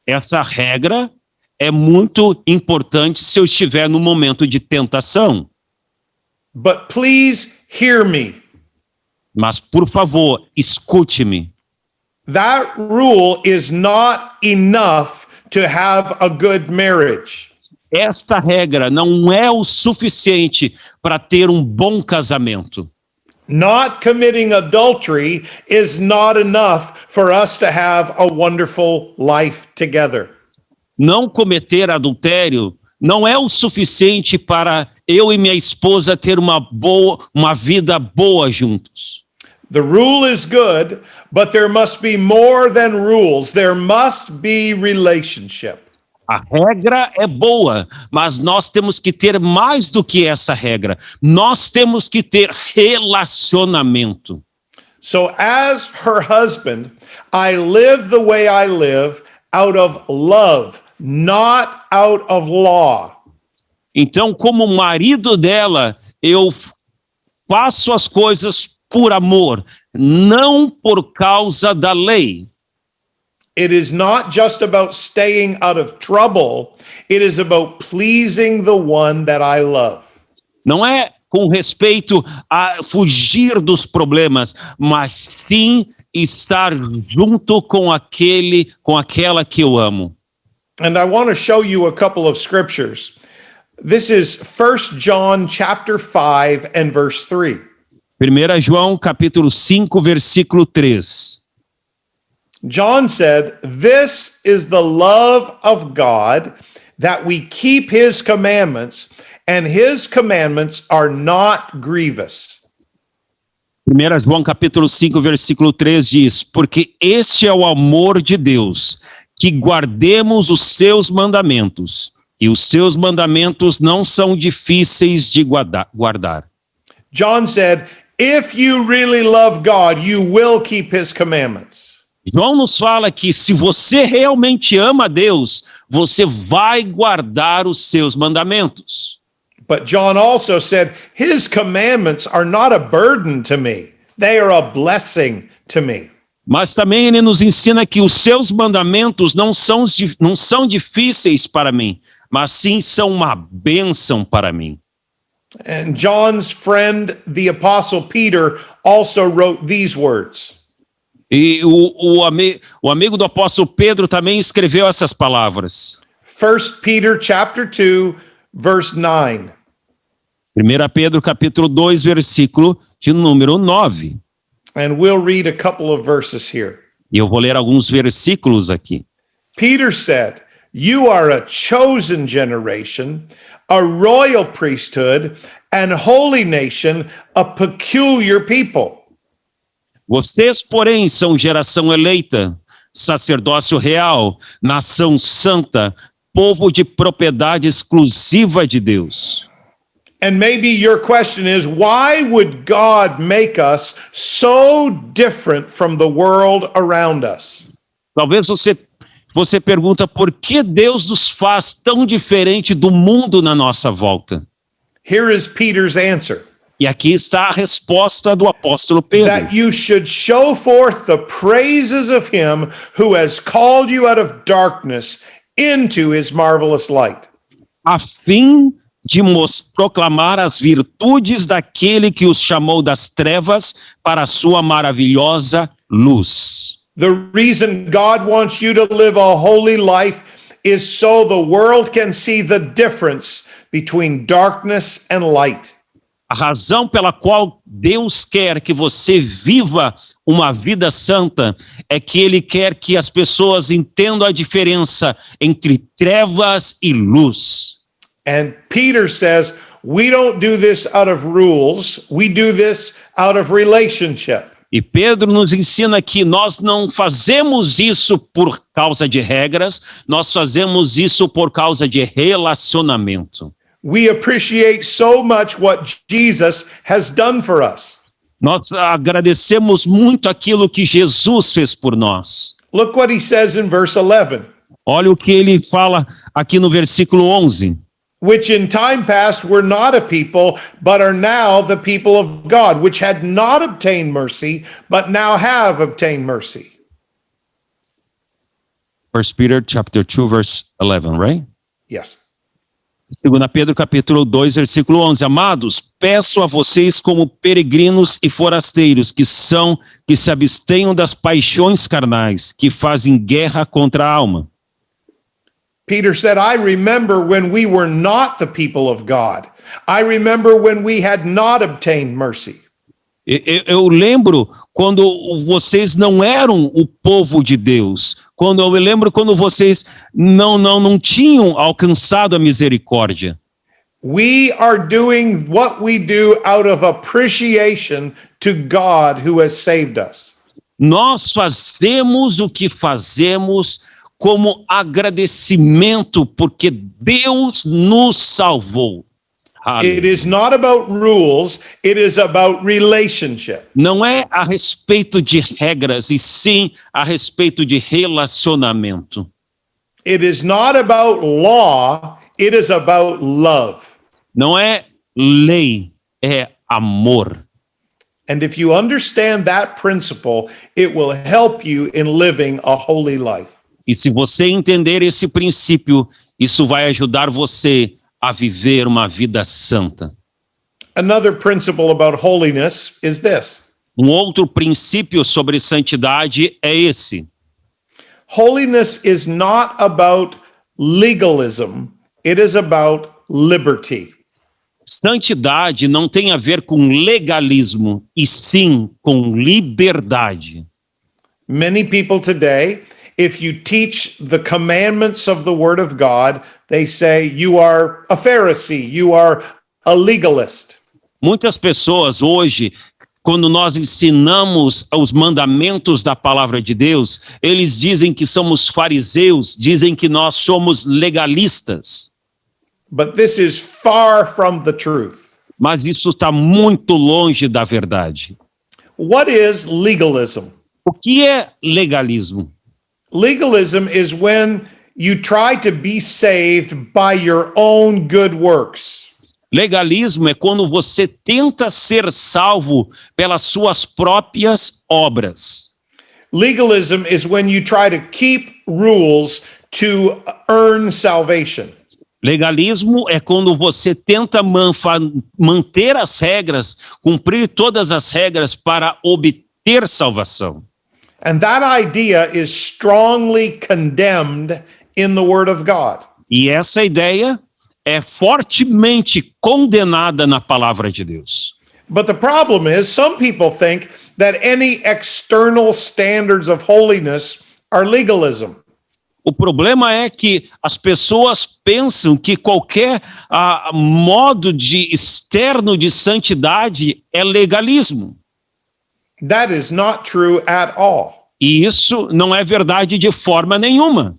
[SPEAKER 1] Essa regra é muito importante se eu estiver no momento de tentação.
[SPEAKER 2] But please hear me.
[SPEAKER 1] Mas, por favor, escute-me.
[SPEAKER 2] That rule is not enough to have a good marriage.
[SPEAKER 1] Esta regra não é o suficiente para ter um bom casamento.
[SPEAKER 2] Not committing adultery is not enough for us to have a wonderful life together.
[SPEAKER 1] Não cometer adultério não é o suficiente para eu e minha esposa ter uma vida boa juntos.
[SPEAKER 2] The rule is good, but there must be more than rules. There must be relationship.
[SPEAKER 1] A regra é boa, mas nós temos que ter mais do que essa regra. Nós temos que ter relacionamento.
[SPEAKER 2] So as her husband, I live the way I live out of love, not out of law.
[SPEAKER 1] Então, como marido dela, eu faço as coisas por amor, não por causa da lei.
[SPEAKER 2] It is not just about staying out of trouble. It is about pleasing the one that I love.
[SPEAKER 1] Não é com respeito a fugir dos problemas, mas sim estar junto com aquela que eu amo.
[SPEAKER 2] And I want to show you a couple of scriptures. This is 1 John chapter 5 and verse 3.
[SPEAKER 1] 1 João capítulo 5, versículo 3.
[SPEAKER 2] John said, "This is the love of God, that we keep his commandments, and his commandments are not grievous."
[SPEAKER 1] 1 João capítulo 5, versículo 3 diz, porque este é o amor de Deus, que guardemos os seus mandamentos, e os seus mandamentos não são difíceis de guardar.
[SPEAKER 2] John said, if you really love God, you will keep his commandments.
[SPEAKER 1] João nos fala que se você realmente ama a Deus, você vai guardar os seus mandamentos.
[SPEAKER 2] But John also said, his commandments are not a burden to me. They are a blessing to me.
[SPEAKER 1] Mas também ele nos ensina que os seus mandamentos não são difíceis para mim, mas sim são uma bênção para mim.
[SPEAKER 2] And John's friend, the Apostle Peter, also wrote these words.
[SPEAKER 1] E o amigo do apóstolo Pedro também escreveu essas palavras.
[SPEAKER 2] 1 Peter chapter 2, verse 9.
[SPEAKER 1] 1 Pedro capítulo 2, versículo de número 9.
[SPEAKER 2] And we'll read a couple of verses here.
[SPEAKER 1] E eu vou ler alguns versículos aqui.
[SPEAKER 2] Peter said, "You are a chosen generation, a royal priesthood, and holy nation, a peculiar people."
[SPEAKER 1] Vocês, porém, são geração eleita, sacerdócio real, nação santa, povo de propriedade exclusiva de Deus.
[SPEAKER 2] And maybe your question is, why would God make us so different from the world around us?
[SPEAKER 1] Talvez você pergunta por que Deus nos faz tão diferente do mundo na nossa volta.
[SPEAKER 2] Here is Peter's answer.
[SPEAKER 1] E aqui está a resposta do apóstolo Pedro.
[SPEAKER 2] That you should show forth the praises of him who has called you out of darkness into his marvelous light.
[SPEAKER 1] A fim de proclamar as virtudes daquele que os chamou das trevas para a sua maravilhosa luz.
[SPEAKER 2] The reason God wants you to live a holy life is so the world can see the difference between darkness and light.
[SPEAKER 1] A razão pela qual Deus quer que você viva uma vida santa é que Ele quer que as pessoas entendam a diferença entre trevas e luz.
[SPEAKER 2] And Peter says, we don't do this out of rules, we do this out of relationship.
[SPEAKER 1] E Pedro nos ensina que nós não fazemos isso por causa de regras, nós fazemos isso por causa de relacionamento.
[SPEAKER 2] We appreciate so much what Jesus has done for us.
[SPEAKER 1] Nós agradecemos muito aquilo que Jesus fez por nós.
[SPEAKER 2] Look what he says in verse 11.
[SPEAKER 1] Olha o que ele fala aqui no versículo 11.
[SPEAKER 2] Which in time past were not a people, but are now the people of God, which had not obtained mercy, but now have obtained mercy.
[SPEAKER 1] 1 Peter chapter 2 verse 11, right?
[SPEAKER 2] Yes.
[SPEAKER 1] 2 Pedro capítulo 2, versículo 11. Amados, peço a vocês como peregrinos e forasteiros que se abstenham das paixões carnais, que fazem guerra contra a alma.
[SPEAKER 2] Peter said, I remember when we were not the people of God. I remember when we had not obtained mercy.
[SPEAKER 1] Eu lembro quando vocês não eram o povo de Deus. Eu lembro quando vocês não tinham alcançado a misericórdia.
[SPEAKER 2] We are doing what we do out of appreciation to God who has saved us.
[SPEAKER 1] Nós fazemos o que fazemos como agradecimento porque Deus nos salvou.
[SPEAKER 2] It is not about rules, it is about relationship.
[SPEAKER 1] Não é a respeito de regras, e sim a respeito de relacionamento.
[SPEAKER 2] It is not about law, it is about love.
[SPEAKER 1] Não é lei, é amor.
[SPEAKER 2] And if you understand that principle, it will help you in living a holy life.
[SPEAKER 1] E se você entender esse princípio, isso vai ajudar você a viver uma vida santa.
[SPEAKER 2] Another principle about holiness is this.
[SPEAKER 1] Outro princípio sobre santidade é esse.
[SPEAKER 2] Holiness is not about legalism, it is about liberty.
[SPEAKER 1] Santidade não tem a ver com legalismo, e sim com liberdade.
[SPEAKER 2] Many people today, if you teach the commandments of the Word of God, they say you are a Pharisee, you are a legalist.
[SPEAKER 1] Muitas pessoas hoje, quando nós ensinamos os mandamentos da palavra de Deus, eles dizem que somos fariseus, dizem que nós somos legalistas.
[SPEAKER 2] But this is far from the truth.
[SPEAKER 1] Mas isso está muito longe da verdade.
[SPEAKER 2] What is legalism?
[SPEAKER 1] O que é legalismo?
[SPEAKER 2] Legalism is when you try to be saved by your own good works.
[SPEAKER 1] Legalismo é quando você tenta ser salvo pelas suas próprias obras.
[SPEAKER 2] Legalism is when you try to keep rules to earn salvation.
[SPEAKER 1] Legalismo é quando você tenta manter as regras, cumprir todas as regras para obter salvação.
[SPEAKER 2] And that idea is strongly condemned in the Word of God.
[SPEAKER 1] E essa ideia é fortemente condenada na palavra de Deus.
[SPEAKER 2] But the problem is, some people think that any external standards of holiness are legalism.
[SPEAKER 1] O problema é que as pessoas pensam que qualquer modo externo de santidade é legalismo.
[SPEAKER 2] That is not true at all.
[SPEAKER 1] E isso não é verdade de forma nenhuma.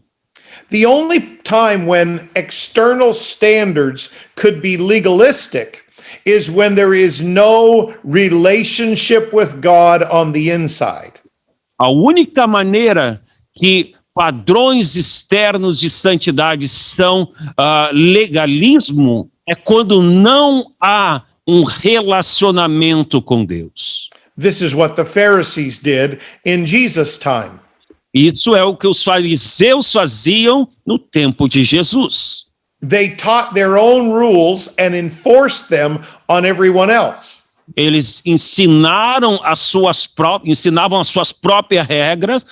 [SPEAKER 2] The only time when external standards could be legalistic is when there is no relationship with God on the inside.
[SPEAKER 1] A única maneira que padrões externos de santidade são legalismo é quando não há um relacionamento com Deus.
[SPEAKER 2] This is what the Pharisees did in Jesus' time.
[SPEAKER 1] Isso é o que os fariseus faziam no tempo de Jesus.
[SPEAKER 2] They taught their own rules and enforced them on everyone else.
[SPEAKER 1] Eles ensinavam as suas próprias regras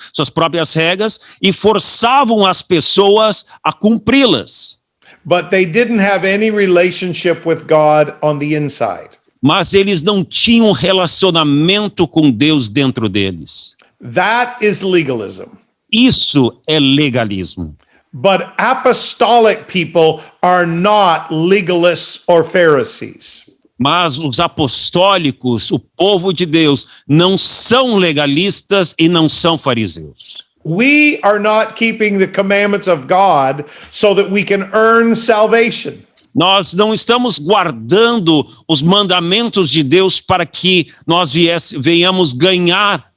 [SPEAKER 1] e forçavam as pessoas a cumpri-las.
[SPEAKER 2] But they didn't have any relationship with God on the inside.
[SPEAKER 1] Mas eles não tinham relacionamento com Deus dentro deles.
[SPEAKER 2] That is legalism.
[SPEAKER 1] Isso é legalismo.
[SPEAKER 2] But apostolic people are not legalists or Pharisees.
[SPEAKER 1] Mas os apostólicos, o povo de Deus, não são legalistas e não são fariseus.
[SPEAKER 2] We are not keeping the commandments of God so that we can earn salvation.
[SPEAKER 1] Nós não estamos guardando os mandamentos de Deus para que nós venhamos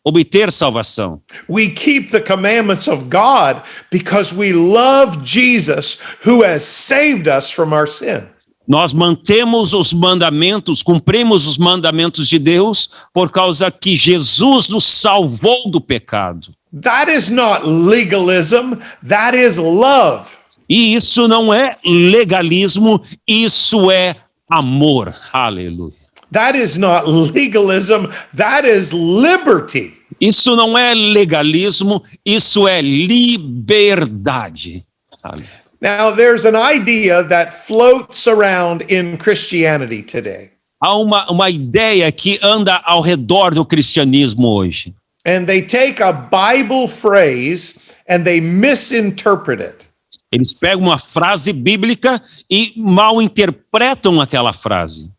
[SPEAKER 1] obter salvação.
[SPEAKER 2] We keep the commandments of God because we love Jesus who has saved us from our sin.
[SPEAKER 1] Nós mantemos os mandamentos, cumprimos os mandamentos de Deus por causa que Jesus nos salvou do pecado.
[SPEAKER 2] That is not legalism, that is love.
[SPEAKER 1] E isso não é legalismo, isso é amor. Aleluia.
[SPEAKER 2] That is not legalism, that is liberty.
[SPEAKER 1] Isso não é legalismo, isso é liberdade. Aleluia.
[SPEAKER 2] Now, there's an idea that floats around in Christianity today.
[SPEAKER 1] Há uma ideia que anda ao redor do cristianismo hoje.
[SPEAKER 2] And they take a Bible phrase and they misinterpret it.
[SPEAKER 1] Eles pegam uma frase bíblica e mal interpretam aquela frase.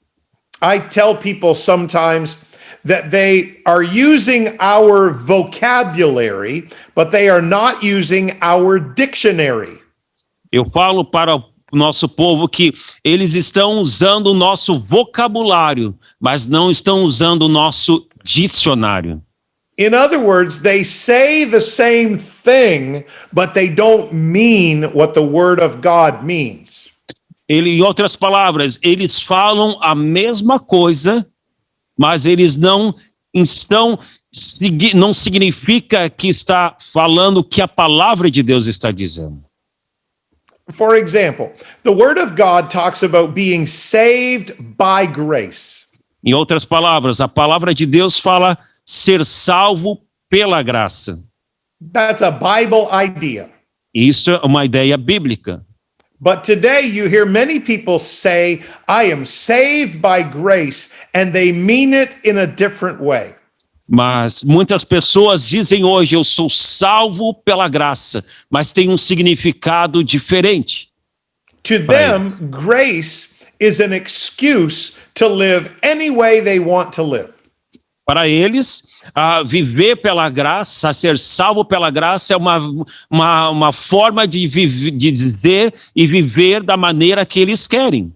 [SPEAKER 2] I tell people sometimes that they are using our vocabulary, but they are not using our dictionary.
[SPEAKER 1] Eu falo para o nosso povo que eles estão usando o nosso vocabulário, mas não estão usando o nosso dicionário.
[SPEAKER 2] In other words, they say the same thing, but they don't mean what the Word of God means.
[SPEAKER 1] Em outras palavras, eles falam a mesma coisa, mas eles não significa que está falando o que a palavra de Deus está dizendo.
[SPEAKER 2] For example, the Word of God talks about being saved by grace.
[SPEAKER 1] Em outras palavras, a palavra de Deus fala ser salvo pela graça.
[SPEAKER 2] That's a Bible idea.
[SPEAKER 1] Isso é uma ideia bíblica.
[SPEAKER 2] But today you hear many people say, I am saved by grace, and they mean it in a different way.
[SPEAKER 1] Mas muitas pessoas dizem hoje, eu sou salvo pela graça, mas tem um significado diferente.
[SPEAKER 2] To them, grace is an excuse to live any way they want to live.
[SPEAKER 1] Para eles, viver pela graça, ser salvo pela graça é uma forma de dizer e viver da maneira que eles querem.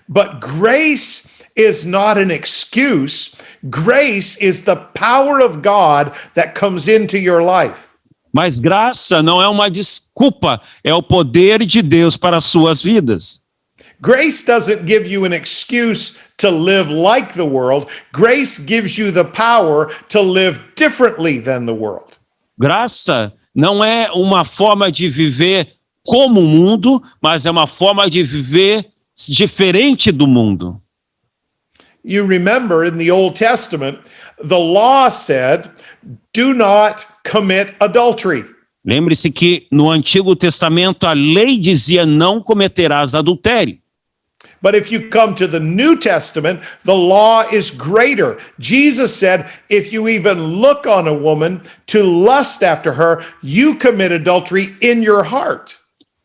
[SPEAKER 2] But grace is not an excuse. Grace is the power of God that comes into your life.
[SPEAKER 1] Mas graça não é uma desculpa, é o poder de Deus para as suas vidas.
[SPEAKER 2] Grace doesn't give you an excuse to live like the world. Grace gives you the power to live differently than the world.
[SPEAKER 1] Graça não é uma forma de viver como o mundo, mas é uma forma de viver diferente do mundo.
[SPEAKER 2] You remember in the Old Testament, the law said, do not commit adultery.
[SPEAKER 1] Lembre-se que no Antigo Testamento a lei dizia não cometerás adultério.
[SPEAKER 2] But if you come to the New Testament, the law is greater. Jesus said, if you even look on a woman to lust after her, you commit adultery in your heart.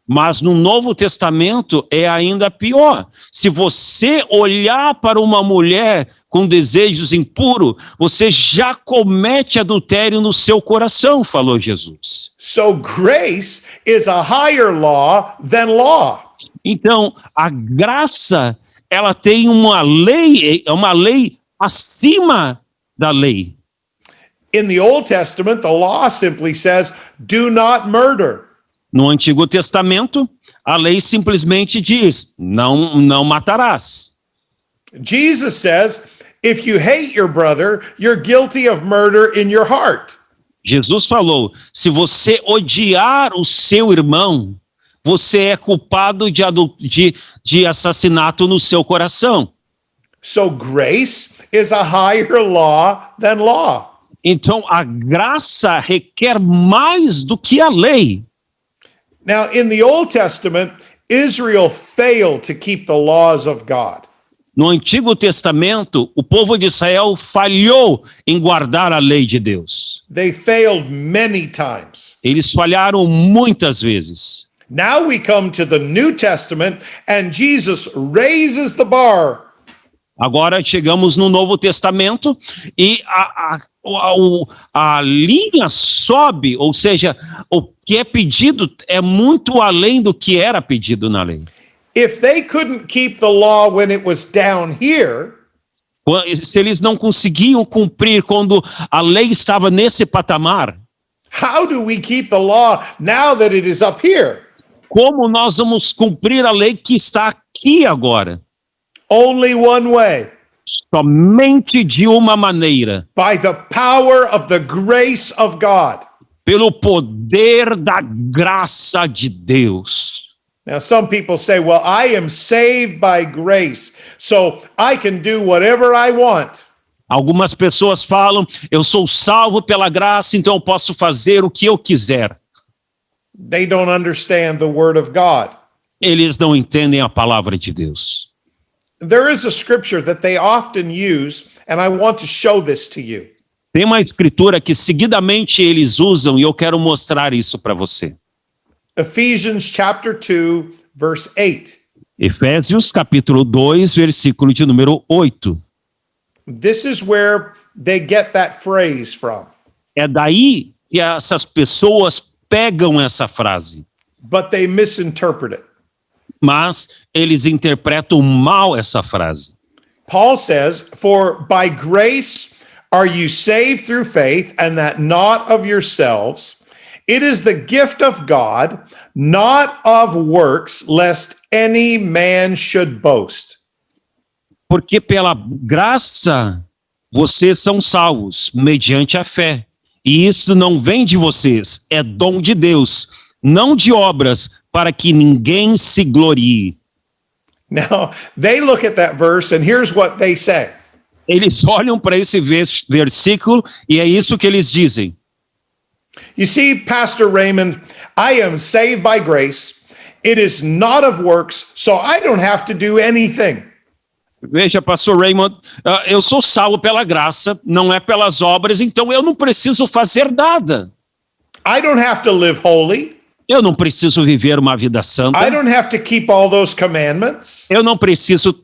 [SPEAKER 1] Mas no Novo Testamento é ainda pior. Se você olhar para uma mulher com desejos impuros, você já comete adultério no seu coração, falou Jesus.
[SPEAKER 2] So grace is a higher law than law.
[SPEAKER 1] Então, a graça, ela tem uma lei acima da lei.
[SPEAKER 2] In the Old Testament, the law simply says, do not murder.
[SPEAKER 1] No Antigo Testamento, a lei simplesmente diz, não matarás.
[SPEAKER 2] Jesus says, if you hate your brother, you're guilty of murder in your heart.
[SPEAKER 1] Jesus falou, se você odiar o seu irmão, você é culpado de assassinato no seu coração.
[SPEAKER 2] So grace is a higher law than law.
[SPEAKER 1] Então, a graça requer mais do que a lei.
[SPEAKER 2] Now, in the Old Testament, Israel failed to keep the laws of God.
[SPEAKER 1] No Antigo Testamento, o povo de Israel falhou em guardar a lei de Deus.
[SPEAKER 2] They failed many times.
[SPEAKER 1] Eles falharam muitas vezes.
[SPEAKER 2] Now we come to the New Testament and Jesus raises the bar.
[SPEAKER 1] Agora chegamos no Novo Testamento e a linha sobe, ou seja, o que é pedido é muito além do que era pedido na lei.
[SPEAKER 2] If they couldn't keep the law when it was down here,
[SPEAKER 1] se eles não conseguiam cumprir quando a lei estava nesse patamar,
[SPEAKER 2] how do we keep the law now that it is up here?
[SPEAKER 1] Como nós vamos cumprir a lei que está aqui agora?
[SPEAKER 2] Only one way.
[SPEAKER 1] Somente de uma maneira.
[SPEAKER 2] By the power of the grace of God.
[SPEAKER 1] Pelo poder da graça de Deus.
[SPEAKER 2] Now some people say, well, I am saved by grace, so I can do whatever I want.
[SPEAKER 1] Algumas pessoas falam, eu sou salvo pela graça, então eu posso fazer o que eu quiser.
[SPEAKER 2] They don't understand the word of God.
[SPEAKER 1] Eles não entendem a palavra de Deus.
[SPEAKER 2] There is a scripture that they often use, and I want to show this to you.
[SPEAKER 1] Tem uma escritura que seguidamente eles usam e eu quero mostrar isso para você.
[SPEAKER 2] Ephesians chapter 2, verse 8.
[SPEAKER 1] Efésios capítulo 2, versículo de número 8.
[SPEAKER 2] This is where they get that phrase from.
[SPEAKER 1] É daí que essas pessoas pegam essa frase.
[SPEAKER 2] But they misinterpret it.
[SPEAKER 1] Mas eles interpretam mal essa frase.
[SPEAKER 2] Paul says, for by grace are you saved through faith, and that not of yourselves. It is the gift of God, not of works, lest any man should boast.
[SPEAKER 1] Porque pela graça vocês são salvos, mediante a fé. E isso não vem de vocês, é dom de Deus, não de obras, para que ninguém se glorie.
[SPEAKER 2] Now, they look at that verse and here's what they say.
[SPEAKER 1] Eles olham para esse versículo e é isso que eles dizem.
[SPEAKER 2] You see, Pastor Raymond, I am saved by grace. It is not of works, so I don't have to do anything.
[SPEAKER 1] Veja, pastor Raymond, eu sou salvo pela graça, não é pelas obras, então eu não preciso fazer nada.
[SPEAKER 2] I don't have to live holy.
[SPEAKER 1] Eu não preciso viver uma vida santa.
[SPEAKER 2] I don't have to keep all those commandments.
[SPEAKER 1] Eu não preciso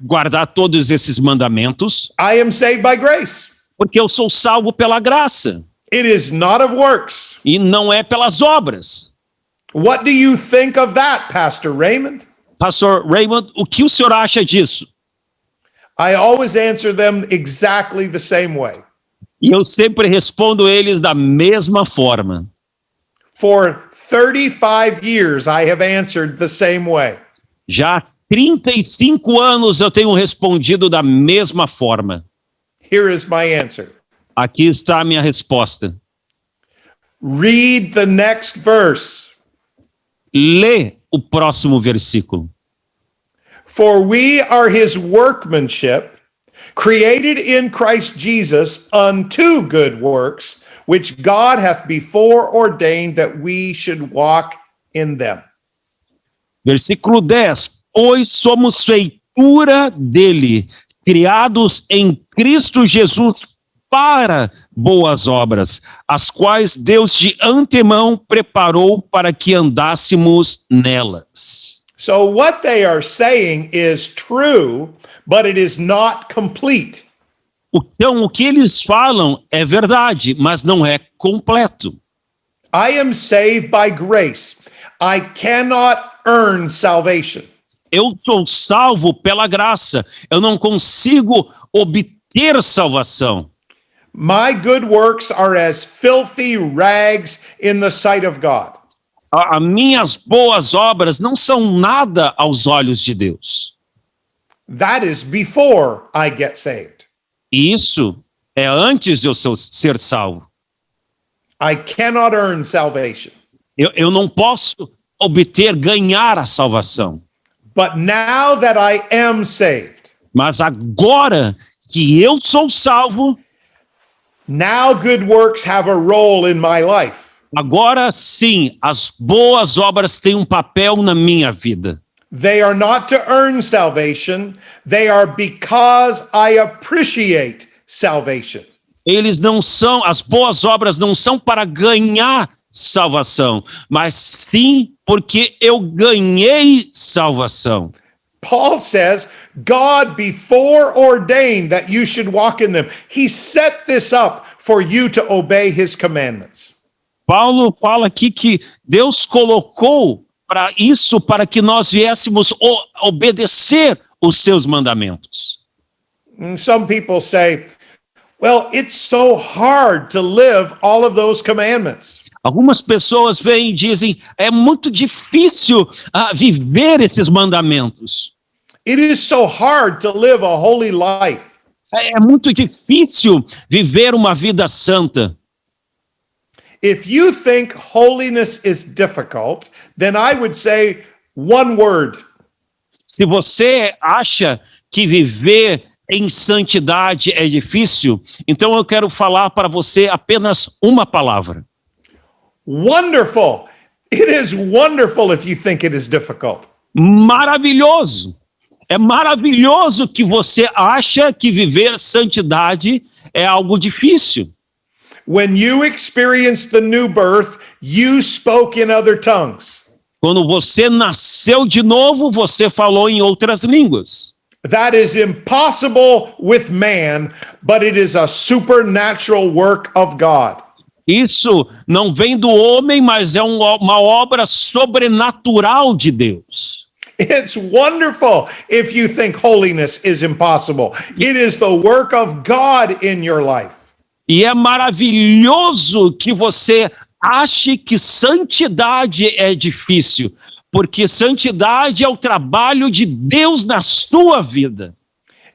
[SPEAKER 1] guardar todos esses mandamentos.
[SPEAKER 2] I am saved by grace.
[SPEAKER 1] Porque eu sou salvo pela graça.
[SPEAKER 2] It is not of works.
[SPEAKER 1] E não é pelas obras.
[SPEAKER 2] What do you think of that, Pastor Raymond?
[SPEAKER 1] Pastor Raymond, o que o senhor acha disso?
[SPEAKER 2] I always answer them exactly the same way.
[SPEAKER 1] E eu sempre respondo eles da mesma forma.
[SPEAKER 2] For 35 years I have answered the same way.
[SPEAKER 1] Já há 35 anos eu tenho respondido da mesma forma.
[SPEAKER 2] Here is my answer.
[SPEAKER 1] Aqui está a minha resposta.
[SPEAKER 2] Read the next verse.
[SPEAKER 1] Lê o próximo versículo.
[SPEAKER 2] For we are his workmanship, created in Christ Jesus unto good works, which God hath before ordained that we should walk in them.
[SPEAKER 1] Versículo 10. Pois somos feitura dele, criados em Cristo Jesus para boas obras, as quais Deus de antemão preparou para que andássemos nelas.
[SPEAKER 2] So what they are saying is true, but it is not complete.
[SPEAKER 1] Então, o que eles falam é verdade, mas não é completo.
[SPEAKER 2] I am saved by grace. I cannot earn salvation.
[SPEAKER 1] Eu sou salvo pela graça. Eu não consigo obter salvação.
[SPEAKER 2] My good works are as filthy rags in the sight of God.
[SPEAKER 1] As minhas boas obras não são nada aos olhos de Deus.
[SPEAKER 2] That is before I get saved.
[SPEAKER 1] Isso é antes de eu ser salvo.
[SPEAKER 2] I cannot earn salvation.
[SPEAKER 1] Eu não posso ganhar a salvação.
[SPEAKER 2] But now that I am saved.
[SPEAKER 1] Mas agora que eu sou salvo,
[SPEAKER 2] now good works have a role in my life.
[SPEAKER 1] Agora sim, as boas obras têm um papel na minha vida.
[SPEAKER 2] They are not to earn salvation, they are because I appreciate salvation.
[SPEAKER 1] Eles não são, as boas obras não são para ganhar salvação, mas sim porque eu ganhei salvação.
[SPEAKER 2] Paul says, God before ordained that you should walk in them. He set this up for you to obey his commandments.
[SPEAKER 1] Paulo fala aqui que Deus colocou para isso, para que nós viéssemos obedecer os seus mandamentos.
[SPEAKER 2] And some people say, well, it's so hard to live all of those commandments.
[SPEAKER 1] Algumas pessoas vêm e dizem, é muito difícil viver esses mandamentos.
[SPEAKER 2] It is so hard to live a holy life.
[SPEAKER 1] É muito difícil viver uma vida santa.
[SPEAKER 2] If you think holiness is difficult, then I would say one word.
[SPEAKER 1] Se você acha que viver em santidade é difícil, então eu quero falar para você apenas uma palavra.
[SPEAKER 2] Wonderful. It is wonderful if you think it is difficult.
[SPEAKER 1] Maravilhoso. É maravilhoso que você acha que viver santidade é algo difícil.
[SPEAKER 2] When you experienced the new birth, you spoke in other tongues.
[SPEAKER 1] Quando você nasceu de novo, você falou em outras línguas.
[SPEAKER 2] That is impossible with man, but it is a supernatural work of God.
[SPEAKER 1] Isso não vem do homem, mas é uma obra sobrenatural de Deus.
[SPEAKER 2] It's wonderful if you think holiness is impossible. It is the work of God in your life.
[SPEAKER 1] E é maravilhoso que você ache que santidade é difícil, porque santidade é o trabalho de Deus na sua vida.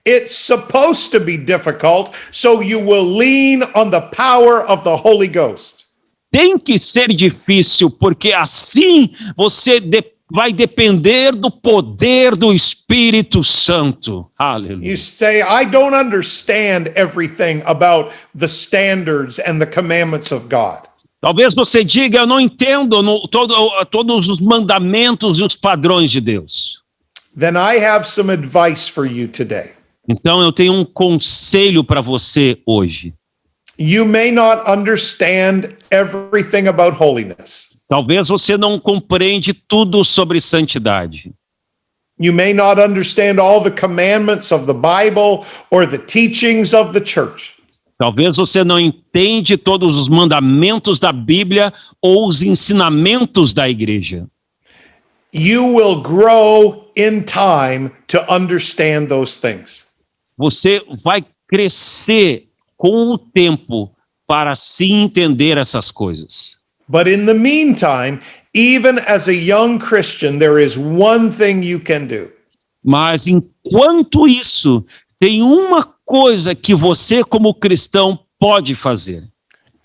[SPEAKER 2] It's supposed to be difficult, so you will lean on the power of the Holy Ghost.
[SPEAKER 1] Tem que ser difícil, porque assim você vai depender do poder do Espírito Santo. Aleluia.
[SPEAKER 2] You say, I don't understand everything about the standards and the commandments of God.
[SPEAKER 1] Talvez você diga, eu não entendo todos os mandamentos e os padrões de Deus.
[SPEAKER 2] Then I have some advice for you today.
[SPEAKER 1] Então eu tenho um conselho para você hoje.
[SPEAKER 2] You may not understand everything about holiness.
[SPEAKER 1] Talvez você não compreende tudo sobre santidade.
[SPEAKER 2] You may not understand all the commandments of the Bible or the teachings of the church.
[SPEAKER 1] Talvez você não entende todos os mandamentos da Bíblia ou os ensinamentos da igreja.
[SPEAKER 2] You will grow in time to understand those things.
[SPEAKER 1] Você vai crescer com o tempo para se entender essas coisas.
[SPEAKER 2] But in the meantime, even as a young Christian, there is one thing you can do.
[SPEAKER 1] Mas enquanto isso, tem uma coisa que você como cristão pode fazer.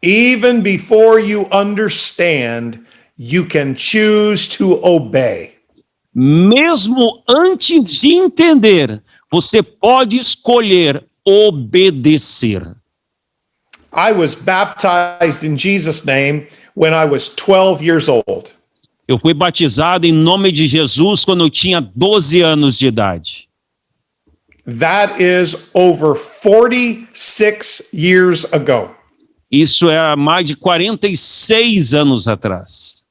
[SPEAKER 2] Even before you understand, you can choose to obey.
[SPEAKER 1] Mesmo antes de entender, você pode escolher obedecer.
[SPEAKER 2] I was baptized in Jesus' name when I was 12 years old.
[SPEAKER 1] Eu fui batizado em nome de Jesus quando eu tinha 12 anos de idade.
[SPEAKER 2] That is over 46 years ago.
[SPEAKER 1] Isso é há mais de 46 anos atrás.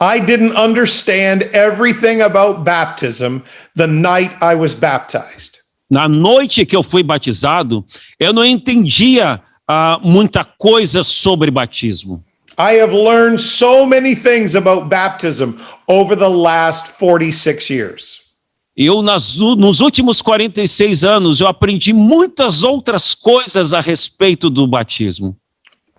[SPEAKER 2] I didn't understand everything about baptism the night I was baptized.
[SPEAKER 1] Na noite que eu fui batizado, eu não entendia muita coisa sobre batismo.
[SPEAKER 2] I have learned so many things about baptism over the last 46 years.
[SPEAKER 1] Eu, nos últimos 46 anos, eu aprendi muitas outras coisas a respeito do batismo.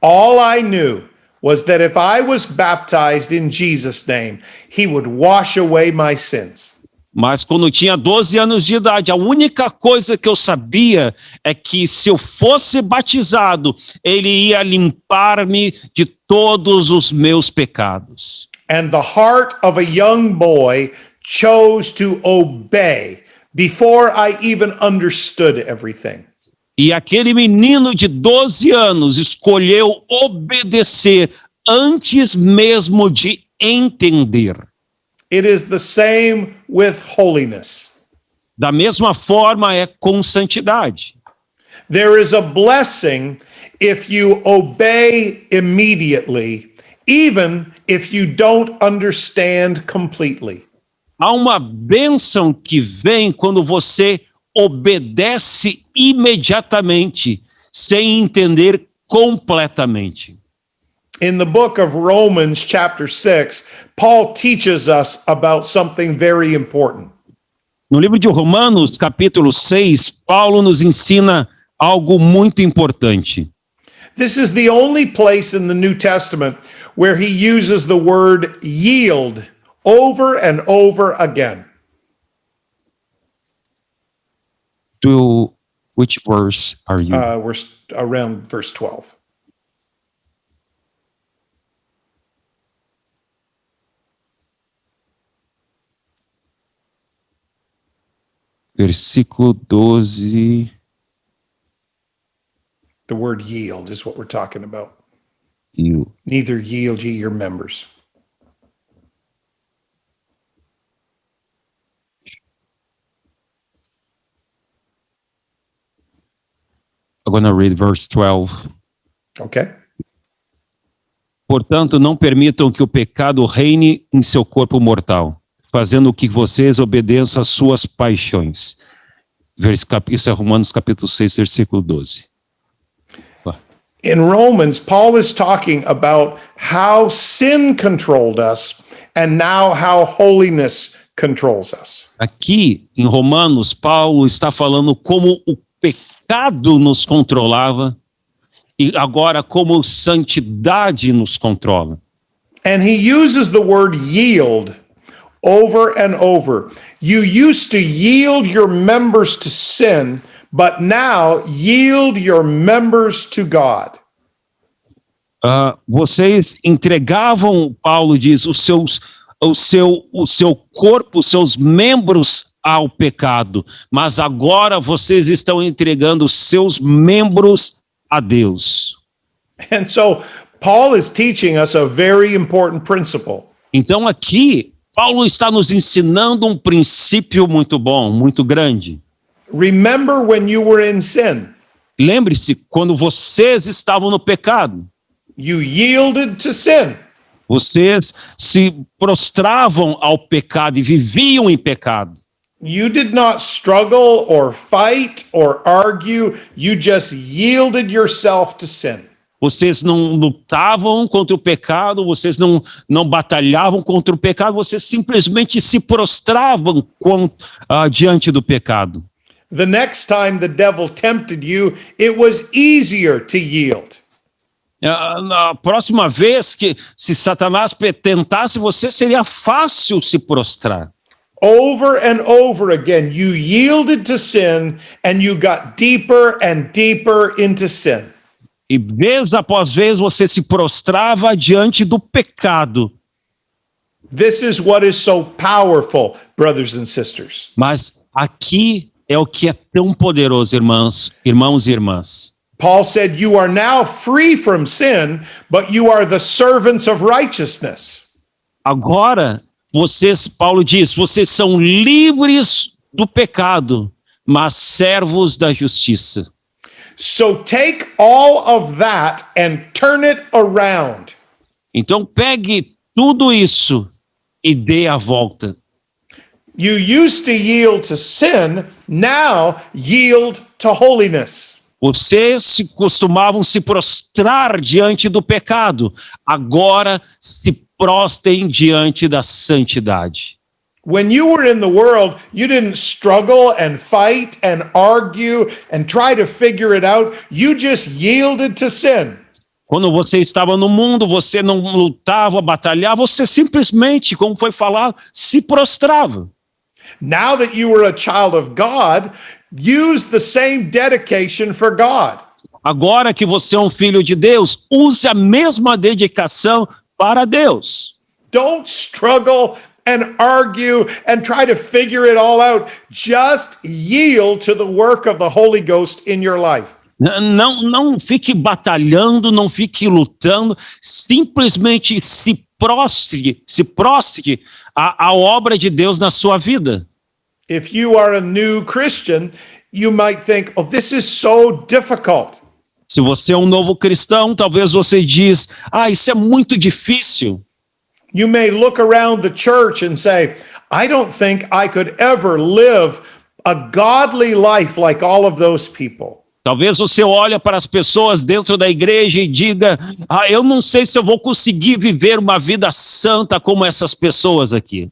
[SPEAKER 2] All I knew was that if I was baptized in Jesus' name, he would wash away my sins.
[SPEAKER 1] Mas quando eu tinha 12 anos de idade, a única coisa que eu sabia é que se eu fosse batizado, ele ia limpar-me de todos os meus pecados.
[SPEAKER 2] And the heart of a young boy chose to obey before I even understood everything.
[SPEAKER 1] E aquele menino de 12 anos escolheu obedecer antes mesmo de entender.
[SPEAKER 2] It is the same with holiness.
[SPEAKER 1] Da mesma forma é com santidade.
[SPEAKER 2] There is a blessing if you obey immediately, even if you don't understand completely.
[SPEAKER 1] Há uma bênção que vem quando você obedece imediatamente, sem entender completamente.
[SPEAKER 2] In the book of Romans, chapter 6, Paul teaches us about something very important.
[SPEAKER 1] No livro de Romanos, capítulo 6, Paulo nos ensina algo muito importante.
[SPEAKER 2] This is the only place in the New Testament where he uses the word yield over and over again.
[SPEAKER 1] To which verse are you?
[SPEAKER 2] We're around verse 12.
[SPEAKER 1] Versículo 12.
[SPEAKER 2] The word yield is what we're talking about.
[SPEAKER 1] You.
[SPEAKER 2] Neither yield ye your members.
[SPEAKER 1] I'm going to read verse 12.
[SPEAKER 2] Okay.
[SPEAKER 1] Portanto, não permitam que o pecado reine em seu corpo mortal, fazendo que vocês obedeçam às suas paixões. Isso é Romanos capítulo 6, versículo 12.
[SPEAKER 2] In Romans, Paul is talking about how sin controlled us and now how holiness controls us.
[SPEAKER 1] Aqui, em Romanos, Paulo está falando como o pecado nos controlava e agora como santidade nos controla.
[SPEAKER 2] And he uses the word yield over and over. You used to yield your members to sin, but now yield your members to God.
[SPEAKER 1] Vocês entregavam, Paulo diz, o seu corpo, os seus membros ao pecado, mas agora vocês estão entregando os seus membros a Deus.
[SPEAKER 2] And so Paul is teaching us a very important principle.
[SPEAKER 1] Então aqui Paulo está nos ensinando um princípio muito bom, muito grande.
[SPEAKER 2] Remember when you were in sin.
[SPEAKER 1] Lembre-se, quando vocês estavam no pecado.
[SPEAKER 2] You yielded to sin.
[SPEAKER 1] Vocês se prostravam ao pecado e viviam em pecado.
[SPEAKER 2] You did not struggle or fight or argue. You just yielded yourself to sin.
[SPEAKER 1] Vocês não lutavam contra o pecado, vocês não batalhavam contra o pecado, vocês simplesmente se prostravam diante do pecado.
[SPEAKER 2] The next time the devil tempted you, it was easier to yield.
[SPEAKER 1] Na próxima vez que se Satanás tentasse você, seria fácil se prostrar.
[SPEAKER 2] Over and over again, you yielded to sin and you got deeper and deeper into sin.
[SPEAKER 1] E vez após vez você se prostrava diante do pecado.
[SPEAKER 2] This is what is so powerful, brothers and sisters.
[SPEAKER 1] Mas aqui é o que é tão poderoso, irmãos e irmãs.
[SPEAKER 2] Paul said, you are now free from sin, but you are the servants of righteousness.
[SPEAKER 1] Agora, Paulo diz, vocês são livres do pecado, mas servos da justiça.
[SPEAKER 2] So take all of that and turn it around.
[SPEAKER 1] Então pegue tudo isso e dê a volta.
[SPEAKER 2] You used to yield to sin, now yield to holiness.
[SPEAKER 1] Vocês costumavam se prostrar diante do pecado, agora se prostrem diante da santidade.
[SPEAKER 2] When you were in the world, you didn't struggle and fight and argue and try to figure it out. You just yielded to sin.
[SPEAKER 1] Quando você estava no mundo, você não lutava, batalhava, você simplesmente, como foi falado, se prostrava.
[SPEAKER 2] Now that you are a child of God, use the same dedication for God.
[SPEAKER 1] Agora que você é um filho de Deus, use a mesma dedicação para Deus.
[SPEAKER 2] Don't struggle and argue and try to figure it all out. Just yield to the work of the Holy Ghost in your life.
[SPEAKER 1] Não fique batalhando, não fique lutando, simplesmente se prostre à obra de Deus na sua vida.
[SPEAKER 2] If you are a new Christian, you might think, oh, this is so difficult.
[SPEAKER 1] Se você é um novo cristão, talvez você diz, isso é muito difícil.
[SPEAKER 2] You may look around the church and say, I don't think I could ever live a godly life like all of those people.
[SPEAKER 1] Talvez você olhe para as pessoas dentro da igreja e diga, eu não sei se eu vou conseguir viver uma vida santa como essas pessoas aqui.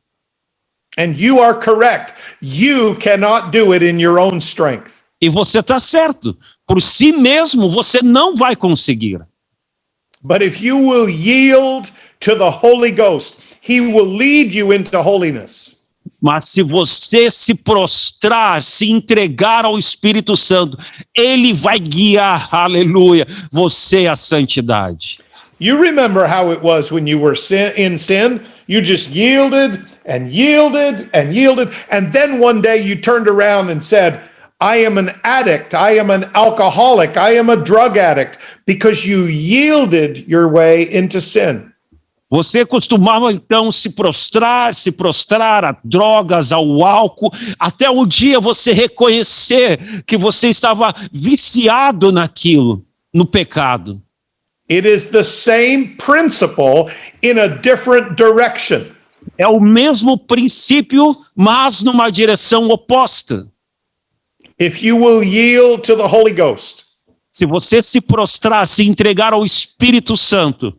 [SPEAKER 2] And you are correct. You cannot do it in your own strength.
[SPEAKER 1] E você está certo. Por si mesmo, você não vai conseguir.
[SPEAKER 2] But if you will yield to the Holy Ghost, He will lead you into holiness.
[SPEAKER 1] Mas se você se prostrar, se entregar ao Espírito Santo, Ele vai guiar, aleluia, você à santidade.
[SPEAKER 2] You remember how it was when you were in sin? You just yielded and yielded and yielded. And then one day you turned around and said, I am an addict. I am an alcoholic. I am a drug addict, because you yielded your way into sin.
[SPEAKER 1] Você costumava então se prostrar a drogas, ao álcool, até um dia você reconhecer que você estava viciado naquilo, no pecado.
[SPEAKER 2] It is the same principle in a different direction.
[SPEAKER 1] É o mesmo princípio, mas numa direção oposta.
[SPEAKER 2] If you will yield to the Holy Ghost,
[SPEAKER 1] se você se prostrar, se entregar ao Espírito Santo,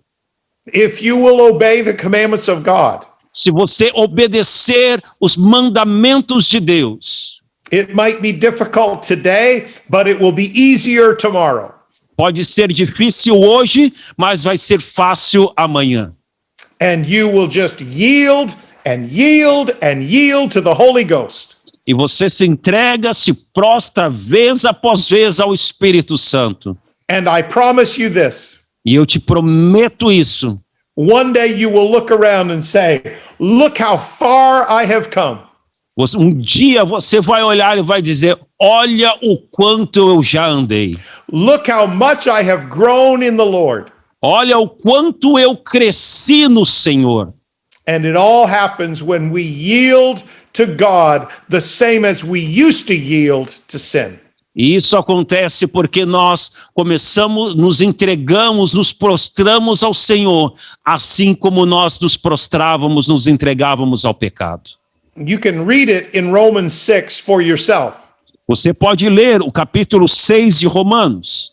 [SPEAKER 2] if you will obey the commandments of God,
[SPEAKER 1] se você obedecer os mandamentos de Deus,
[SPEAKER 2] it might be difficult today, but it will be easier tomorrow.
[SPEAKER 1] Pode ser difícil hoje, mas vai ser fácil amanhã.
[SPEAKER 2] And you will just yield and yield and yield to the Holy Ghost.
[SPEAKER 1] E você se entrega, se prostra vez após vez ao Espírito Santo.
[SPEAKER 2] And I promise you this.
[SPEAKER 1] E eu te prometo isso.
[SPEAKER 2] One day you will look around and say, look how far I have come.
[SPEAKER 1] Um dia você vai olhar e vai dizer, olha o quanto eu já andei.
[SPEAKER 2] Look how much I have grown in the Lord.
[SPEAKER 1] Olha o quanto eu cresci no Senhor.
[SPEAKER 2] And it all happens when we yield to God the same as we used to yield to sin.
[SPEAKER 1] E isso acontece porque nós nos entregamos, nos prostramos ao Senhor, assim como nós nos prostrávamos, nos entregávamos ao pecado.
[SPEAKER 2] You can read it in Romans 6 for yourself.
[SPEAKER 1] Você pode ler o capítulo 6 de Romanos.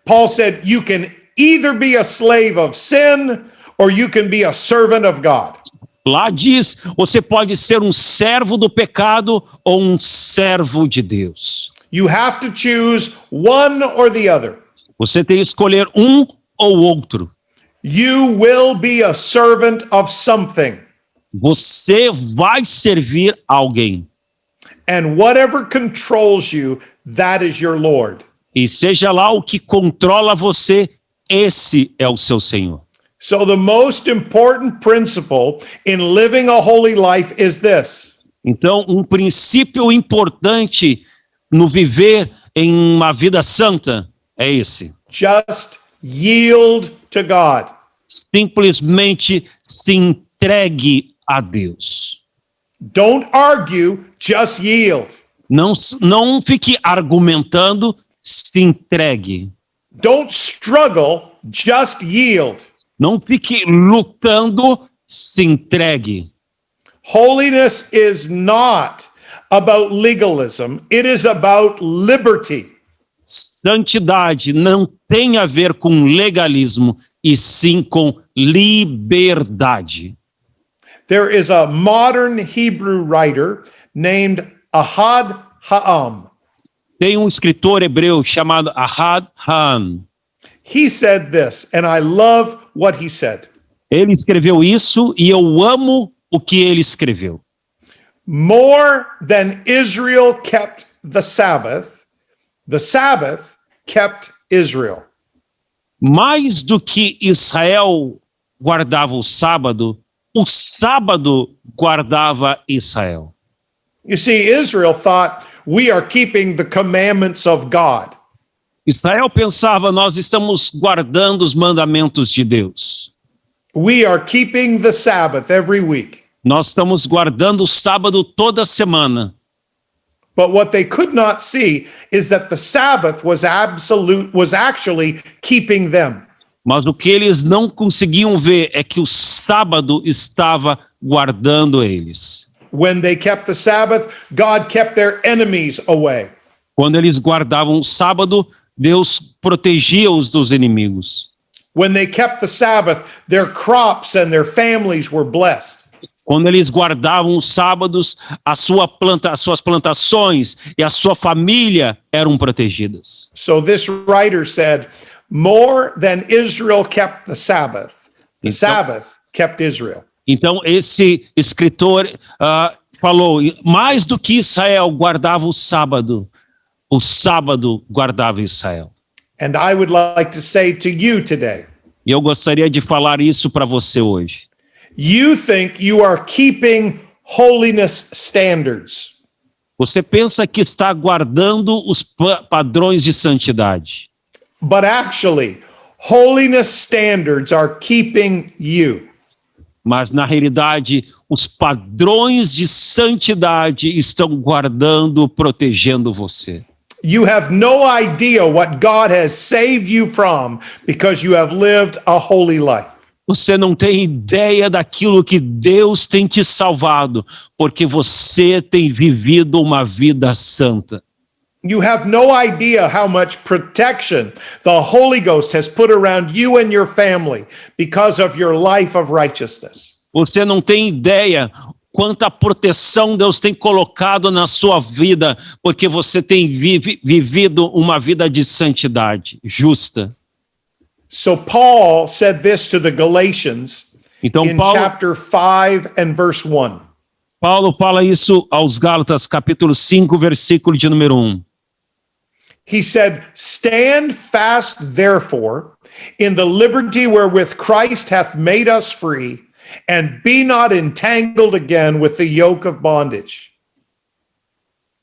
[SPEAKER 2] Paul said, you can either be a slave of sin or you can be a servant of God.
[SPEAKER 1] Lá diz, você pode ser um servo do pecado ou um servo de Deus.
[SPEAKER 2] You have to choose one or the other.
[SPEAKER 1] Você tem que escolher um ou outro.
[SPEAKER 2] You will be a servant of something.
[SPEAKER 1] Você vai servir alguém.
[SPEAKER 2] And whatever controls you, that is your Lord.
[SPEAKER 1] E seja lá o que controla você, esse é o seu Senhor.
[SPEAKER 2] So the most important principle in living a holy life is this.
[SPEAKER 1] Então, um princípio importante no viver em uma vida santa é esse.
[SPEAKER 2] Just yield to God.
[SPEAKER 1] Simplesmente se entregue a Deus.
[SPEAKER 2] Don't argue, just yield.
[SPEAKER 1] Não fique argumentando, se entregue.
[SPEAKER 2] Don't struggle, just yield.
[SPEAKER 1] Não fique lutando, se entregue.
[SPEAKER 2] Holiness is not about legalism, it is about liberty.
[SPEAKER 1] Santidade não tem a ver com legalismo, e sim com liberdade.
[SPEAKER 2] There is a modern Hebrew writer named Ahad Ha'am.
[SPEAKER 1] Tem um escritor hebreu chamado Ahad Ha'am.
[SPEAKER 2] He said this, and I love what he said.
[SPEAKER 1] Ele escreveu isso e eu amo o que ele escreveu.
[SPEAKER 2] more than Israel kept the Sabbath kept Israel.
[SPEAKER 1] Mais do que Israel guardava o sábado guardava Israel.
[SPEAKER 2] You see, Israel thought, we are keeping the commandments of God.
[SPEAKER 1] Israel pensava, nós estamos guardando os mandamentos de Deus.
[SPEAKER 2] We are keeping the Sabbath every week.
[SPEAKER 1] Nós estamos guardando o sábado toda semana.
[SPEAKER 2] But what they could not see is that the Sabbath was actually keeping them.
[SPEAKER 1] Mas o que eles não conseguiam ver é que o sábado estava guardando eles.
[SPEAKER 2] When they kept the Sabbath, God kept their enemies away.
[SPEAKER 1] Quando eles guardavam o sábado, Deus protegia-os dos inimigos.
[SPEAKER 2] When they kept the Sabbath, their crops and their families were blessed.
[SPEAKER 1] Quando eles guardavam os sábados, as suas plantações e a sua família eram protegidas.
[SPEAKER 2] So this writer said, more than Israel kept the Sabbath kept Israel.
[SPEAKER 1] Então esse escritor falou, mais do que Israel guardava o sábado guardava Israel.
[SPEAKER 2] And I would like to say to you today.
[SPEAKER 1] E eu gostaria de falar isso para você hoje.
[SPEAKER 2] You think you are keeping holiness standards.
[SPEAKER 1] Você pensa que está guardando os padrões de santidade.
[SPEAKER 2] But actually, holiness standards are keeping you.
[SPEAKER 1] Mas na realidade, os padrões de santidade estão guardando, protegendo você.
[SPEAKER 2] You have no idea what God has saved you from because you have lived a holy life.
[SPEAKER 1] Você não tem ideia daquilo que Deus tem te salvado, porque você tem vivido uma vida santa.
[SPEAKER 2] You have no idea how much protection the Holy Ghost has put around you and your family because of your life of righteousness.
[SPEAKER 1] Você não tem ideia quanta proteção Deus tem colocado na sua vida, porque você tem vivido uma vida de santidade justa.
[SPEAKER 2] So Paul said this to the Galatians in chapter 5 and verse 1.
[SPEAKER 1] Paulo fala isso aos Gálatas, capítulo 5, versículo de número 1.
[SPEAKER 2] He said, stand fast therefore in the liberty wherewith Christ hath made us free, and be not entangled again with the yoke of bondage.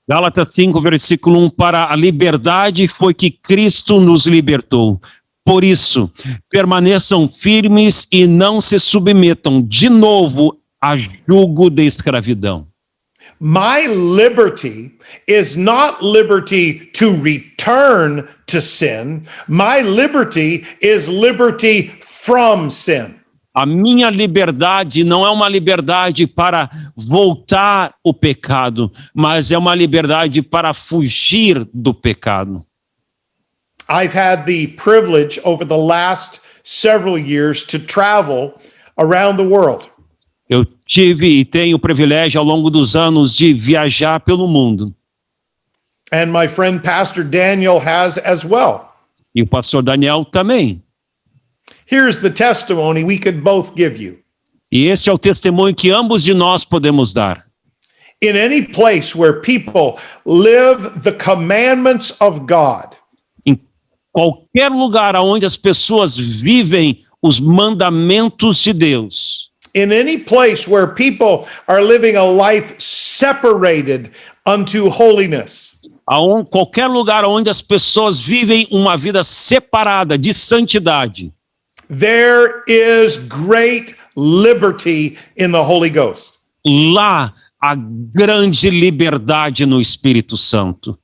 [SPEAKER 1] Gálatas 5, versículo 1, para a liberdade foi que Cristo nos libertou. Por isso, permaneçam firmes e não se submetam de novo a jugo de escravidão.
[SPEAKER 2] My liberty is not liberty to return to sin. My liberty is liberty from sin.
[SPEAKER 1] A minha liberdade não é uma liberdade para voltar ao pecado, mas é uma liberdade para fugir do pecado.
[SPEAKER 2] I've had the privilege over the last several years to travel around the world.
[SPEAKER 1] Eu tive e tenho o privilégio ao longo dos anos de viajar pelo mundo.
[SPEAKER 2] And my friend Pastor Daniel has as well.
[SPEAKER 1] E o pastor Daniel também.
[SPEAKER 2] Here's the testimony we could both give you.
[SPEAKER 1] E esse é o testemunho que ambos de nós podemos dar.
[SPEAKER 2] In any place where people live the commandments of God.
[SPEAKER 1] Em qualquer lugar onde as pessoas vivem os mandamentos de Deus.
[SPEAKER 2] In any place where people are living a life separated unto holiness.
[SPEAKER 1] Qualquer lugar onde as pessoas vivem uma vida separada de santidade.
[SPEAKER 2] There is great liberty in the Holy Ghost.
[SPEAKER 1] Lá há grande liberdade no Espírito Santo.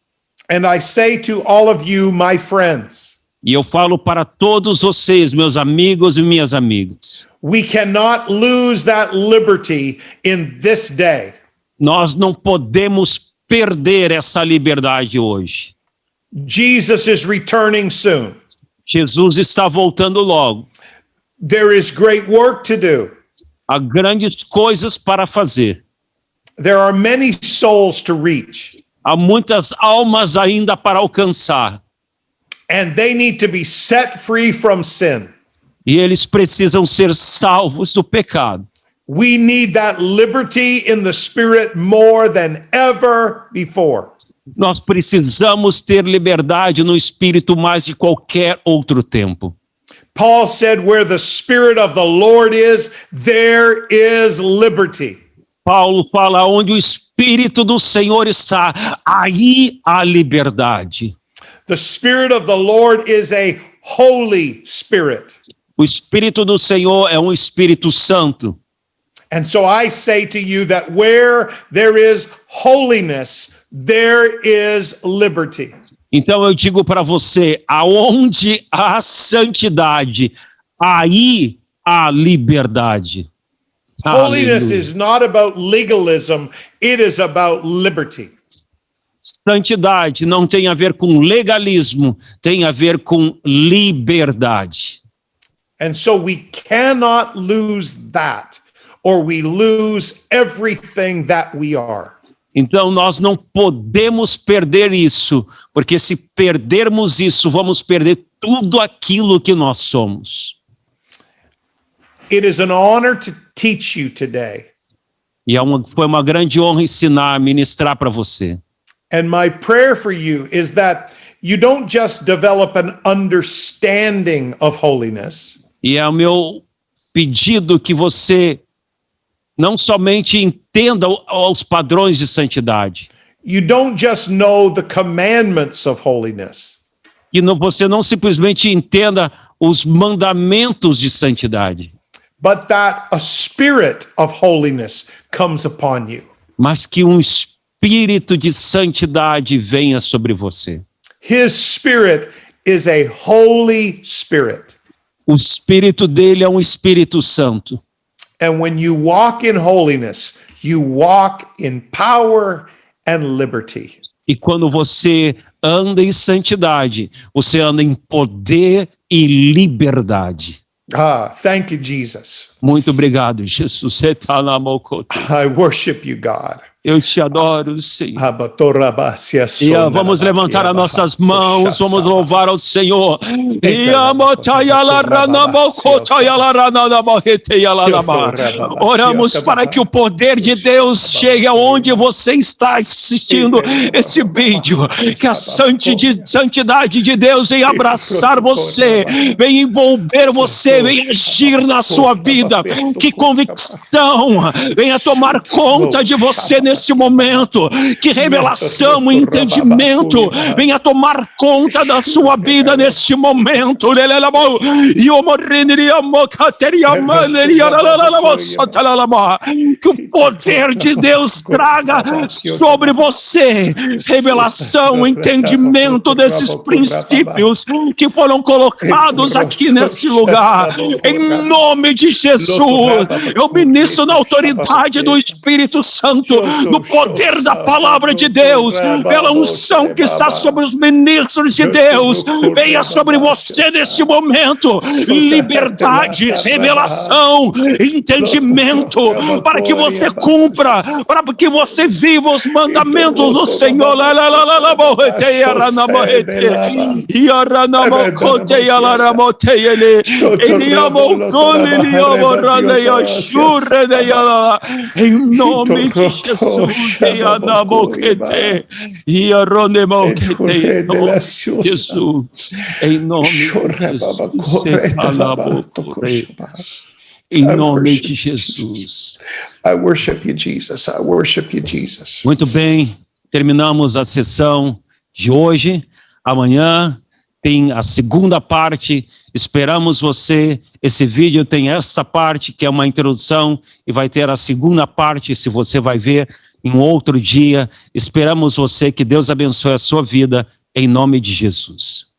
[SPEAKER 2] And I say to all of you, my friends.
[SPEAKER 1] E eu falo para todos vocês, meus amigos e minhas amigas.
[SPEAKER 2] We cannot lose that liberty in this day.
[SPEAKER 1] Nós não podemos perder essa liberdade hoje.
[SPEAKER 2] Jesus is returning soon.
[SPEAKER 1] Jesus está voltando logo.
[SPEAKER 2] There is great work to do.
[SPEAKER 1] Há grandes coisas para fazer.
[SPEAKER 2] There are many souls to reach.
[SPEAKER 1] Há muitas almas ainda para alcançar.
[SPEAKER 2] And they need to be set free from sin.
[SPEAKER 1] E eles precisam ser salvos do pecado.
[SPEAKER 2] We need that liberty in the Spirit more than ever before.
[SPEAKER 1] Nós precisamos ter liberdade no Espírito mais de qualquer outro tempo.
[SPEAKER 2] Paul said, where the Spirit of the Lord is, there is liberty.
[SPEAKER 1] Paulo fala, onde o Espírito do Senhor está, aí há liberdade.
[SPEAKER 2] The Spirit of the Lord is a Holy Spirit.
[SPEAKER 1] O Espírito do Senhor é um Espírito Santo.
[SPEAKER 2] And so I say to you that where there is holiness, there is liberty.
[SPEAKER 1] Então eu digo para você, aonde há santidade, aí há liberdade.
[SPEAKER 2] Holiness is not about legalism, it is about liberty.
[SPEAKER 1] Santidade não tem a ver com legalismo, tem a ver com liberdade.
[SPEAKER 2] And so we cannot lose that, or we lose everything that we are.
[SPEAKER 1] Então nós não podemos perder isso, porque se perdermos isso, vamos perder tudo aquilo que nós somos.
[SPEAKER 2] It is an honor to teach you today.
[SPEAKER 1] E foi uma grande honra ensinar, ministrar para você.
[SPEAKER 2] And my prayer for you is that you don't just develop an understanding of holiness.
[SPEAKER 1] E é o meu pedido que você não somente entenda os padrões de santidade.
[SPEAKER 2] You don't just know the commandments of holiness.
[SPEAKER 1] Que você não simplesmente entenda os mandamentos de santidade.
[SPEAKER 2] But that a spirit of holiness comes upon you.
[SPEAKER 1] Mas que um espírito de santidade venha sobre você.
[SPEAKER 2] His spirit is a holy spirit.
[SPEAKER 1] O espírito dele é um Espírito Santo.
[SPEAKER 2] And when you walk in holiness, you walk in power and liberty.
[SPEAKER 1] E quando você anda em santidade, você anda em poder e liberdade.
[SPEAKER 2] Thank you, Jesus.
[SPEAKER 1] Muito obrigado, Jesus.
[SPEAKER 2] I worship you, God.
[SPEAKER 1] Eu te adoro, Senhor. E vamos levantar as nossas mãos, vamos louvar ao Senhor. Oramos para que o poder de Deus chegue aonde você está assistindo esse vídeo. Que a santidade de Deus venha abraçar você, venha envolver você, venha agir na sua vida. Que convicção venha tomar conta de você nesse momento, que revelação e entendimento venha tomar conta da sua vida nesse momento. Que o poder de Deus traga sobre você revelação, entendimento desses princípios que foram colocados aqui nesse lugar. Em nome de Jesus, eu ministro na autoridade do Espírito Santo, no poder da palavra de Deus, pela unção que está sobre os ministros de Deus, venha sobre você nesse momento, liberdade, revelação, entendimento, para que você cumpra, para que você viva os mandamentos do Senhor. Em nome de Jesus, Jesus, em nome de Jesus.
[SPEAKER 2] I worship you, Jesus. I worship you, Jesus.
[SPEAKER 1] Muito bem, terminamos a sessão de hoje. Amanhã tem a segunda parte. Esperamos você. Esse vídeo tem essa parte que é uma introdução e vai ter a segunda parte, se você vai ver em outro dia. Esperamos você, que Deus abençoe a sua vida, em nome de Jesus.